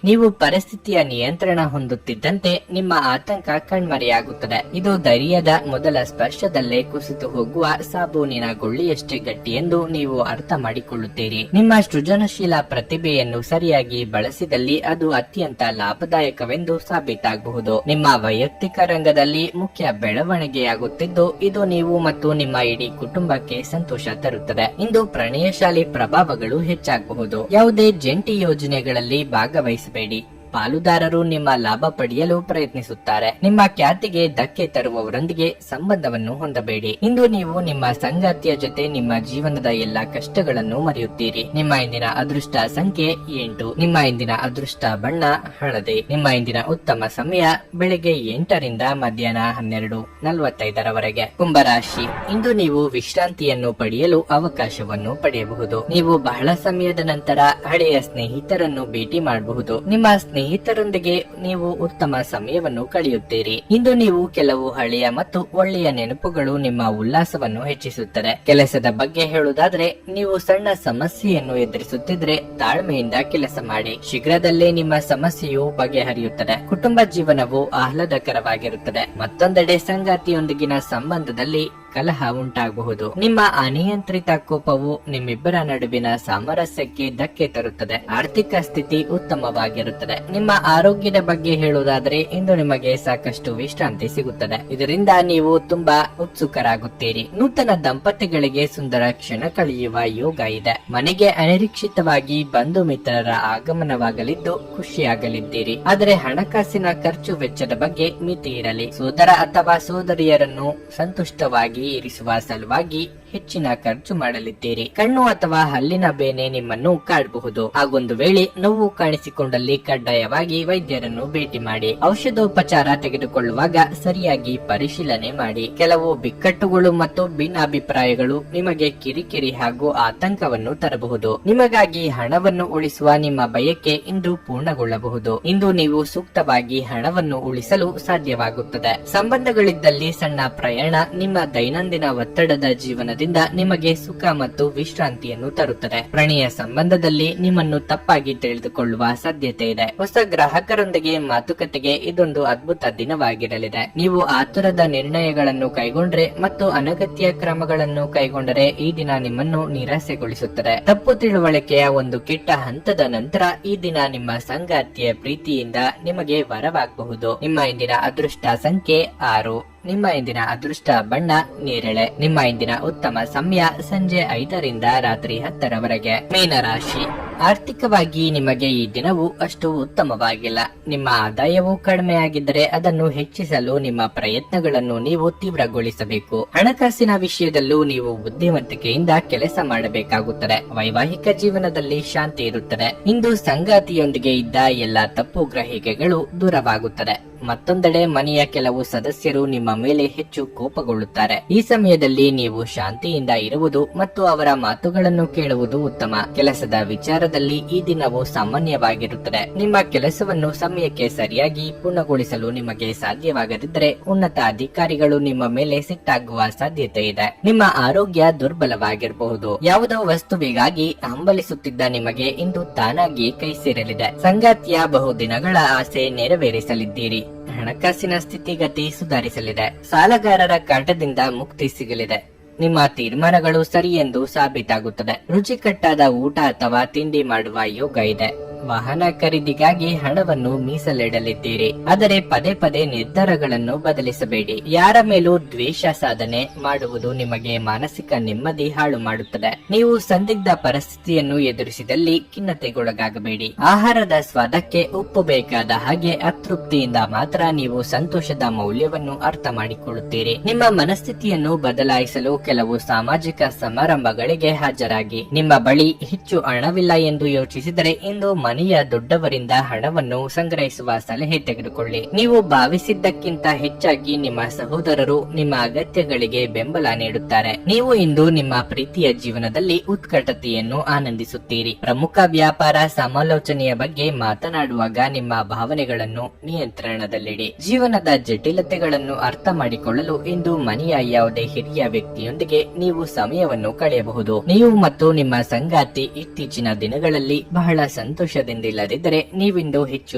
ನೀವು ಪರಿಸ್ಥಿತಿಯ ನಿಯಂತ್ರಣ ಹೊಂದುತ್ತಿದ್ದಂತೆ ನಿಮ್ಮ ಆತಂಕ ಕಣ್ಮರೆಯಾಗುತ್ತದೆ. ಇದು ಧೈರ್ಯದ ಮೊದಲ ಸ್ಪರ್ಶದಲ್ಲೇ ಕುಸಿದು ಹೋಗುವ ಸಾಬೂನಿನ ಗುಳ್ಳಿಯಷ್ಟೇ ಗಟ್ಟಿ ಎಂದು ನೀವು ಅರ್ಥ ಮಾಡಿಕೊಳ್ಳುತ್ತೀರಿ. ನಿಮ್ಮ ಸೃಜನಶೀಲ ಪ್ರತಿಭೆಯನ್ನು ಸರಿಯಾಗಿ ಬಳಸಿದಲ್ಲಿ ಅದು ಅತ್ಯಂತ ಲಾಭದಾಯಕವೆಂದು ಸಾಬೀತಾಗಬಹುದು. ನಿಮ್ಮ ವೈಯಕ್ತಿಕ ರಂಗದಲ್ಲಿ ಮುಖ್ಯ ಬೆಳವಣಿಗೆಯಾಗುತ್ತಿದ್ದು ಇದು ನೀವು ಮತ್ತು ನಿಮ್ಮ ಇಡೀ ಕುಟುಂಬಕ್ಕೆ ಸಂತೋಷ ತರುತ್ತದೆ. ಇಂದು ಪ್ರಣಯಶಾಲಿ ಪ್ರಭಾವಗಳು ಹೆಚ್ಚಾಗಬಹುದು. ಯಾವುದೇ ಜಂಟಿ ಯೋಜನೆಗಳಲ್ಲಿ ಭಾಗವಹಿಸಬೇಡಿ. ಪಾಲುದಾರರು ನಿಮ್ಮ ಲಾಭ ಪಡೆಯಲು ಪ್ರಯತ್ನಿಸುತ್ತಾರೆ. ನಿಮ್ಮ ಖ್ಯಾತಿಗೆ ಧಕ್ಕೆ ತರುವವರೊಂದಿಗೆ ಸಂಬಂಧವನ್ನು ಹೊಂದಬೇಡಿ. ಇಂದು ನೀವು ನಿಮ್ಮ ಸಂಗಾತಿಯ ಜೊತೆ ನಿಮ್ಮ ಜೀವನದ ಎಲ್ಲಾ ಕಷ್ಟಗಳನ್ನು ಮರೆಯುತ್ತೀರಿ. ನಿಮ್ಮ ಇಂದಿನ ಅದೃಷ್ಟ ಸಂಖ್ಯೆ 8. ನಿಮ್ಮ ಇಂದಿನ ಅದೃಷ್ಟ ಬಣ್ಣ ಹಳದಿ. ನಿಮ್ಮ ಇಂದಿನ ಉತ್ತಮ ಸಮಯ ಬೆಳಿಗ್ಗೆ 8ರಿಂದ ಮಧ್ಯಾಹ್ನ 12:45ರವರೆಗೆ. ಕುಂಭರಾಶಿ. ಇಂದು ನೀವು ವಿಶ್ರಾಂತಿಯನ್ನು ಪಡೆಯಲು ಅವಕಾಶವನ್ನು ಪಡೆಯಬಹುದು. ನೀವು ಬಹಳ ಸಮಯದ ನಂತರ ಹಳೆಯ ಸ್ನೇಹಿತರನ್ನು ಭೇಟಿ ಮಾಡಬಹುದು. ನಿಮ್ಮ ಸ್ನೇಹಿತರೊಂದಿಗೆ ನೀವು ಉತ್ತಮ ಸಮಯವನ್ನು ಕಳೆಯುತ್ತೀರಿ. ಇಂದು ನೀವು ಕೆಲವು ಹಳೆಯ ಮತ್ತು ಒಳ್ಳೆಯ ನೆನಪುಗಳು ನಿಮ್ಮ ಉಲ್ಲಾಸವನ್ನು ಹೆಚ್ಚಿಸುತ್ತದೆ. ಕೆಲಸದ ಬಗ್ಗೆ ಹೇಳುವುದಾದ್ರೆ ನೀವು ಸಣ್ಣ ಸಮಸ್ಯೆಯನ್ನು ಎದುರಿಸುತ್ತಿದ್ರೆ ತಾಳ್ಮೆಯಿಂದ ಕೆಲಸ ಮಾಡಿ. ಶೀಘ್ರದಲ್ಲೇ ನಿಮ್ಮ ಸಮಸ್ಯೆಯು ಬಗೆಹರಿಯುತ್ತದೆ. ಕುಟುಂಬ ಜೀವನವು ಆಹ್ಲಾದಕರವಾಗಿರುತ್ತದೆ. ಮತ್ತೊಂದೆಡೆ ಸಂಗಾತಿಯೊಂದಿಗಿನ ಸಂಬಂಧದಲ್ಲಿ ಕಲಹ ಉಂಟಾಗಬಹುದು. ನಿಮ್ಮ ಅನಿಯಂತ್ರಿತ ಕೋಪವು ನಿಮ್ಮಿಬ್ಬರ ನಡುವಿನ ಸಾಮರಸ್ಯಕ್ಕೆ ಧಕ್ಕೆ ತರುತ್ತದೆ. ಆರ್ಥಿಕ ಸ್ಥಿತಿ ಉತ್ತಮವಾಗಿರುತ್ತದೆ. ನಿಮ್ಮ ಆರೋಗ್ಯದ ಬಗ್ಗೆ ಹೇಳುವುದಾದರೆ ಇಂದು ನಿಮಗೆ ಸಾಕಷ್ಟು ವಿಶ್ರಾಂತಿ ಸಿಗುತ್ತದೆ. ಇದರಿಂದ ನೀವು ತುಂಬಾ ಉತ್ಸುಕರಾಗುತ್ತೀರಿ. ನೂತನ ದಂಪತಿಗಳಿಗೆ ಸುಂದರ ಕ್ಷಣ ಕಳೆಯುವ ಯೋಗ ಇದೆ. ಮನೆಗೆ ಅನಿರೀಕ್ಷಿತವಾಗಿ ಬಂಧು ಮಿತ್ರರ ಆಗಮನವಾಗಲಿದ್ದು ಖುಷಿಯಾಗಲಿದ್ದೀರಿ. ಆದರೆ ಹಣಕಾಸಿನ ಖರ್ಚು ವೆಚ್ಚದ ಬಗ್ಗೆ ಮಿತಿ ಇರಲಿ. ಸೋದರ ಅಥವಾ ಸೋದರಿಯರನ್ನು ಸಂತುಷ್ಟವಾಗಿ ಇರಿಸುವ ಸಲುವಾಗಿ ಹೆಚ್ಚಿನ ಖರ್ಚು ಮಾಡಲಿದ್ದೀರಿ. ಕಣ್ಣು ಅಥವಾ ಹಲ್ಲಿನ ಬೇನೆ ನಿಮ್ಮನ್ನು ಕಾಡಬಹುದು. ಹಾಗೊಂದು ವೇಳೆ ನೋವು ಕಾಣಿಸಿಕೊಂಡಲ್ಲಿ ಕಡ್ಡಾಯವಾಗಿ ವೈದ್ಯರನ್ನು ಭೇಟಿ ಮಾಡಿ. ಔಷಧೋಪಚಾರ ತೆಗೆದುಕೊಳ್ಳುವಾಗ ಸರಿಯಾಗಿ ಪರಿಶೀಲನೆ ಮಾಡಿ. ಕೆಲವು ಬಿಕ್ಕಟ್ಟುಗಳು ಮತ್ತು ಭಿನ್ನಾಭಿಪ್ರಾಯಗಳು ನಿಮಗೆ ಕಿರಿಕಿರಿ ಹಾಗೂ ಆತಂಕವನ್ನು ತರಬಹುದು. ನಿಮಗಾಗಿ ಹಣವನ್ನು ಉಳಿಸುವ ನಿಮ್ಮ ಬಯಕೆ ಇಂದು ಪೂರ್ಣಗೊಳ್ಳಬಹುದು. ಇಂದು ನೀವು ಸೂಕ್ತವಾಗಿ ಹಣವನ್ನು ಉಳಿಸಲು ಸಾಧ್ಯವಾಗುತ್ತದೆ. ಸಂಬಂಧಗಳಿದ್ದಲ್ಲಿ ಸಣ್ಣ ಪ್ರಯಾಣ ನಿಮ್ಮ ದೈನಂದಿನ ಒತ್ತಡದ ಜೀವನದಿಂದ ನಿಮಗೆ ಸುಖ ಮತ್ತು ವಿಶ್ರಾಂತಿಯನ್ನು ತರುತ್ತದೆ. ಪ್ರಣಯ ಸಂಬಂಧದಲ್ಲಿ ನಿಮ್ಮನ್ನು ತಪ್ಪಾಗಿ ತಿಳಿದುಕೊಳ್ಳುವ ಸಾಧ್ಯತೆ ಇದೆ. ಹೊಸ ಗ್ರಾಹಕರೊಂದಿಗೆ ಮಾತುಕತೆಗೆ ಇದೊಂದು ಅದ್ಭುತ ದಿನವಾಗಿರಲಿದೆ. ನೀವು ಆತುರದ ನಿರ್ಣಯಗಳನ್ನು ಕೈಗೊಂಡ್ರೆ ಮತ್ತು ಅನಗತ್ಯ ಕ್ರಮಗಳನ್ನು ಕೈಗೊಂಡರೆ ಈ ದಿನ ನಿಮ್ಮನ್ನು ನಿರಾಸೆಗೊಳಿಸುತ್ತದೆ. ತಪ್ಪು ತಿಳುವಳಿಕೆಯ ಒಂದು ಕೆಟ್ಟ ಹಂತದ ನಂತರ ಈ ದಿನ ನಿಮ್ಮ ಸಂಗಾತಿಯ ಪ್ರೀತಿಯಿಂದ ನಿಮಗೆ ವರವಾಗಬಹುದು. ನಿಮ್ಮ ಇಂದಿನ ಅದೃಷ್ಟ ಸಂಖ್ಯೆ 6. ನಿಮ್ಮ ಇಂದಿನ ಅದೃಷ್ಟ ಬಣ್ಣ ನೇರಳೆ. ನಿಮ್ಮ ಇಂದಿನ ಉತ್ತಮ ಸಮಯ ಸಂಜೆ 5ರಿಂದ ರಾತ್ರಿ 10ರವರೆಗೆ. ಮೀನರಾಶಿ. ಆರ್ಥಿಕವಾಗಿ ನಿಮಗೆ ಈ ದಿನವು ಅಷ್ಟು ಉತ್ತಮವಾಗಿಲ್ಲ. ನಿಮ್ಮ ಆದಾಯವು ಕಡಿಮೆಯಾಗಿದ್ದರೆ ಅದನ್ನು ಹೆಚ್ಚಿಸಲು ನಿಮ್ಮ ಪ್ರಯತ್ನಗಳನ್ನು ನೀವು ತೀವ್ರಗೊಳಿಸಬೇಕು. ಹಣಕಾಸಿನ ವಿಷಯದಲ್ಲೂ ನೀವು ಬುದ್ಧಿವಂತಿಕೆಯಿಂದ ಕೆಲಸ ಮಾಡಬೇಕಾಗುತ್ತದೆ. ವೈವಾಹಿಕ ಜೀವನದಲ್ಲಿ ಶಾಂತಿ ಇರುತ್ತದೆ. ಇಂದು ಸಂಗಾತಿಯೊಂದಿಗೆ ಇದ್ದ ಎಲ್ಲಾ ತಪ್ಪು ಗ್ರಹಿಕೆಗಳು ದೂರವಾಗುತ್ತದೆ. ಮತ್ತೊಂದೆಡೆ ಮನೆಯ ಕೆಲವು ಸದಸ್ಯರು ನಿಮ್ಮ ಮೇಲೆ ಹೆಚ್ಚು ಕೋಪಗೊಳ್ಳುತ್ತಾರೆ. ಈ ಸಮಯದಲ್ಲಿ ನೀವು ಶಾಂತಿಯಿಂದ ಇರುವುದು ಮತ್ತು ಅವರ ಮಾತುಗಳನ್ನು ಕೇಳುವುದು ಉತ್ತಮ. ಕೆಲಸದ ವಿಚಾರದಲ್ಲಿ ಈ ದಿನವು ಸಾಮಾನ್ಯವಾಗಿರುತ್ತದೆ. ನಿಮ್ಮ ಕೆಲಸವನ್ನು ಸಮಯಕ್ಕೆ ಸರಿಯಾಗಿ ಪೂರ್ಣಗೊಳಿಸಲು ನಿಮಗೆ ಸಾಧ್ಯವಾಗದಿದ್ದರೆ ಉನ್ನತ ಅಧಿಕಾರಿಗಳು ನಿಮ್ಮ ಮೇಲೆ ಸಿಟ್ಟಾಗುವ ಸಾಧ್ಯತೆ ಇದೆ. ನಿಮ್ಮ ಆರೋಗ್ಯ ದುರ್ಬಲವಾಗಿರಬಹುದು. ಯಾವುದೋ ವಸ್ತುವಿಗಾಗಿ ಹಂಬಲಿಸುತ್ತಿದ್ದ ನಿಮಗೆ ಇಂದು ತಾನಾಗಿ ಕೈ ಸೇರಲಿದೆ. ಸಂಗಾತಿಯ ಬಹುದಿನಗಳ ಆಸೆ ನೆರವೇರಿಸಲಿದ್ದೀರಿ. ಹಣಕಾಸಿನ ಸ್ಥಿತಿಗತಿ ಸುಧಾರಿಸಲಿದೆ. ಸಾಲಗಾರರ ಕಾಟದಿಂದ ಮುಕ್ತಿ ಸಿಗಲಿದೆ. ನಿಮ್ಮ ತೀರ್ಮಾನಗಳು ಸರಿ ಎಂದು ಸಾಬೀತಾಗುತ್ತದೆ. ರುಚಿಕಟ್ಟಾದ ಊಟ ಅಥವಾ ತಿಂಡಿ ಮಾಡುವ ಯೋಗ ಇದೆ. ವಾಹನ ಖರೀದಿಗಾಗಿ ಹಣವನ್ನು ಮೀಸಲಿಡಲಿದ್ದೀರಿ. ಆದರೆ ಪದೇ ಪದೇ ನಿರ್ಧಾರಗಳನ್ನು ಬದಲಿಸಬೇಡಿ. ಯಾರ ಮೇಲೂ ದ್ವೇಷ ಸಾಧನೆ ಮಾಡುವುದು ನಿಮಗೆ ಮಾನಸಿಕ ನೆಮ್ಮದಿ ಹಾಳು ಮಾಡುತ್ತದೆ. ನೀವು ಸಂದಿಗ್ಧ ಪರಿಸ್ಥಿತಿಯನ್ನು ಎದುರಿಸಿದಲ್ಲಿ ಖಿನ್ನತೆಗೊಳಗಾಗಬೇಡಿ. ಆಹಾರದ ಸ್ವಾದಕ್ಕೆ ಉಪ್ಪು ಬೇಕಾದ ಹಾಗೆ ಅತೃಪ್ತಿಯಿಂದ ಮಾತ್ರ ನೀವು ಸಂತೋಷದ ಮೌಲ್ಯವನ್ನು ಅರ್ಥ ಮಾಡಿಕೊಳ್ಳುತ್ತೀರಿ. ನಿಮ್ಮ ಮನಸ್ಥಿತಿಯನ್ನು ಬದಲಾಯಿಸಲು ಕೆಲವು ಸಾಮಾಜಿಕ ಸಮಾರಂಭಗಳಿಗೆ ಹಾಜರಾಗಿ. ನಿಮ್ಮ ಬಳಿ ಹೆಚ್ಚು ಹಣವಿಲ್ಲ ಎಂದು ಯೋಚಿಸಿದರೆ ಇಂದು ಮನೆಯ ದೊಡ್ಡವರಿಂದ ಹಣವನ್ನು ಸಂಗ್ರಹಿಸುವ ಸಲಹೆ ತೆಗೆದುಕೊಳ್ಳಿ. ನೀವು ಭಾವಿಸಿದ್ದಕ್ಕಿಂತ ಹೆಚ್ಚಾಗಿ ನಿಮ್ಮ ಸಹೋದರರು ನಿಮ್ಮ ಅಗತ್ಯಗಳಿಗೆ ಬೆಂಬಲ ನೀಡುತ್ತಾರೆ. ನೀವು ಇಂದು ನಿಮ್ಮ ಪ್ರೀತಿಯ ಜೀವನದಲ್ಲಿ ಉತ್ಕಟತೆಯನ್ನು ಆನಂದಿಸುತ್ತೀರಿ. ಪ್ರಮುಖ ವ್ಯಾಪಾರ ಸಮಾಲೋಚನೆಯ ಬಗ್ಗೆ ಮಾತನಾಡುವಾಗ ನಿಮ್ಮ ಭಾವನೆಗಳನ್ನು ನಿಯಂತ್ರಣದಲ್ಲಿಡಿ. ಜೀವನದ ಜಟಿಲತೆಗಳನ್ನು ಅರ್ಥ ಮಾಡಿಕೊಳ್ಳಲು ಇಂದು ಮನೆಯ ಯಾವುದೇ ಹಿರಿಯ ವ್ಯಕ್ತಿಯೊಂದಿಗೆ ನೀವು ಸಮಯವನ್ನು ಕಳೆಯಬಹುದು. ನೀವು ಮತ್ತು ನಿಮ್ಮ ಸಂಗಾತಿ ಇತ್ತೀಚಿನ ದಿನಗಳಲ್ಲಿ ಬಹಳ ಸಂತೋಷದಿಂದಿಲ್ಲದಿದ್ದರೆ ನೀವಿಂದು ಹೆಚ್ಚು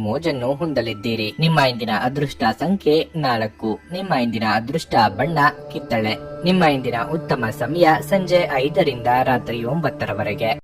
ಮೋಜನ್ನು ಹೊಂದಲಿದ್ದೀರಿ. ನಿಮ್ಮ ಇಂದಿನ ಅದೃಷ್ಟ ಸಂಖ್ಯೆ 4. ನಿಮ್ಮ ಇಂದಿನ ಅದೃಷ್ಟ ಬಣ್ಣ ಕಿತ್ತಳೆ. ನಿಮ್ಮ ಇಂದಿನ ಉತ್ತಮ ಸಮಯ ಸಂಜೆ 5 ರಿಂದ ರಾತ್ರಿ 9 ರವರೆಗೆ.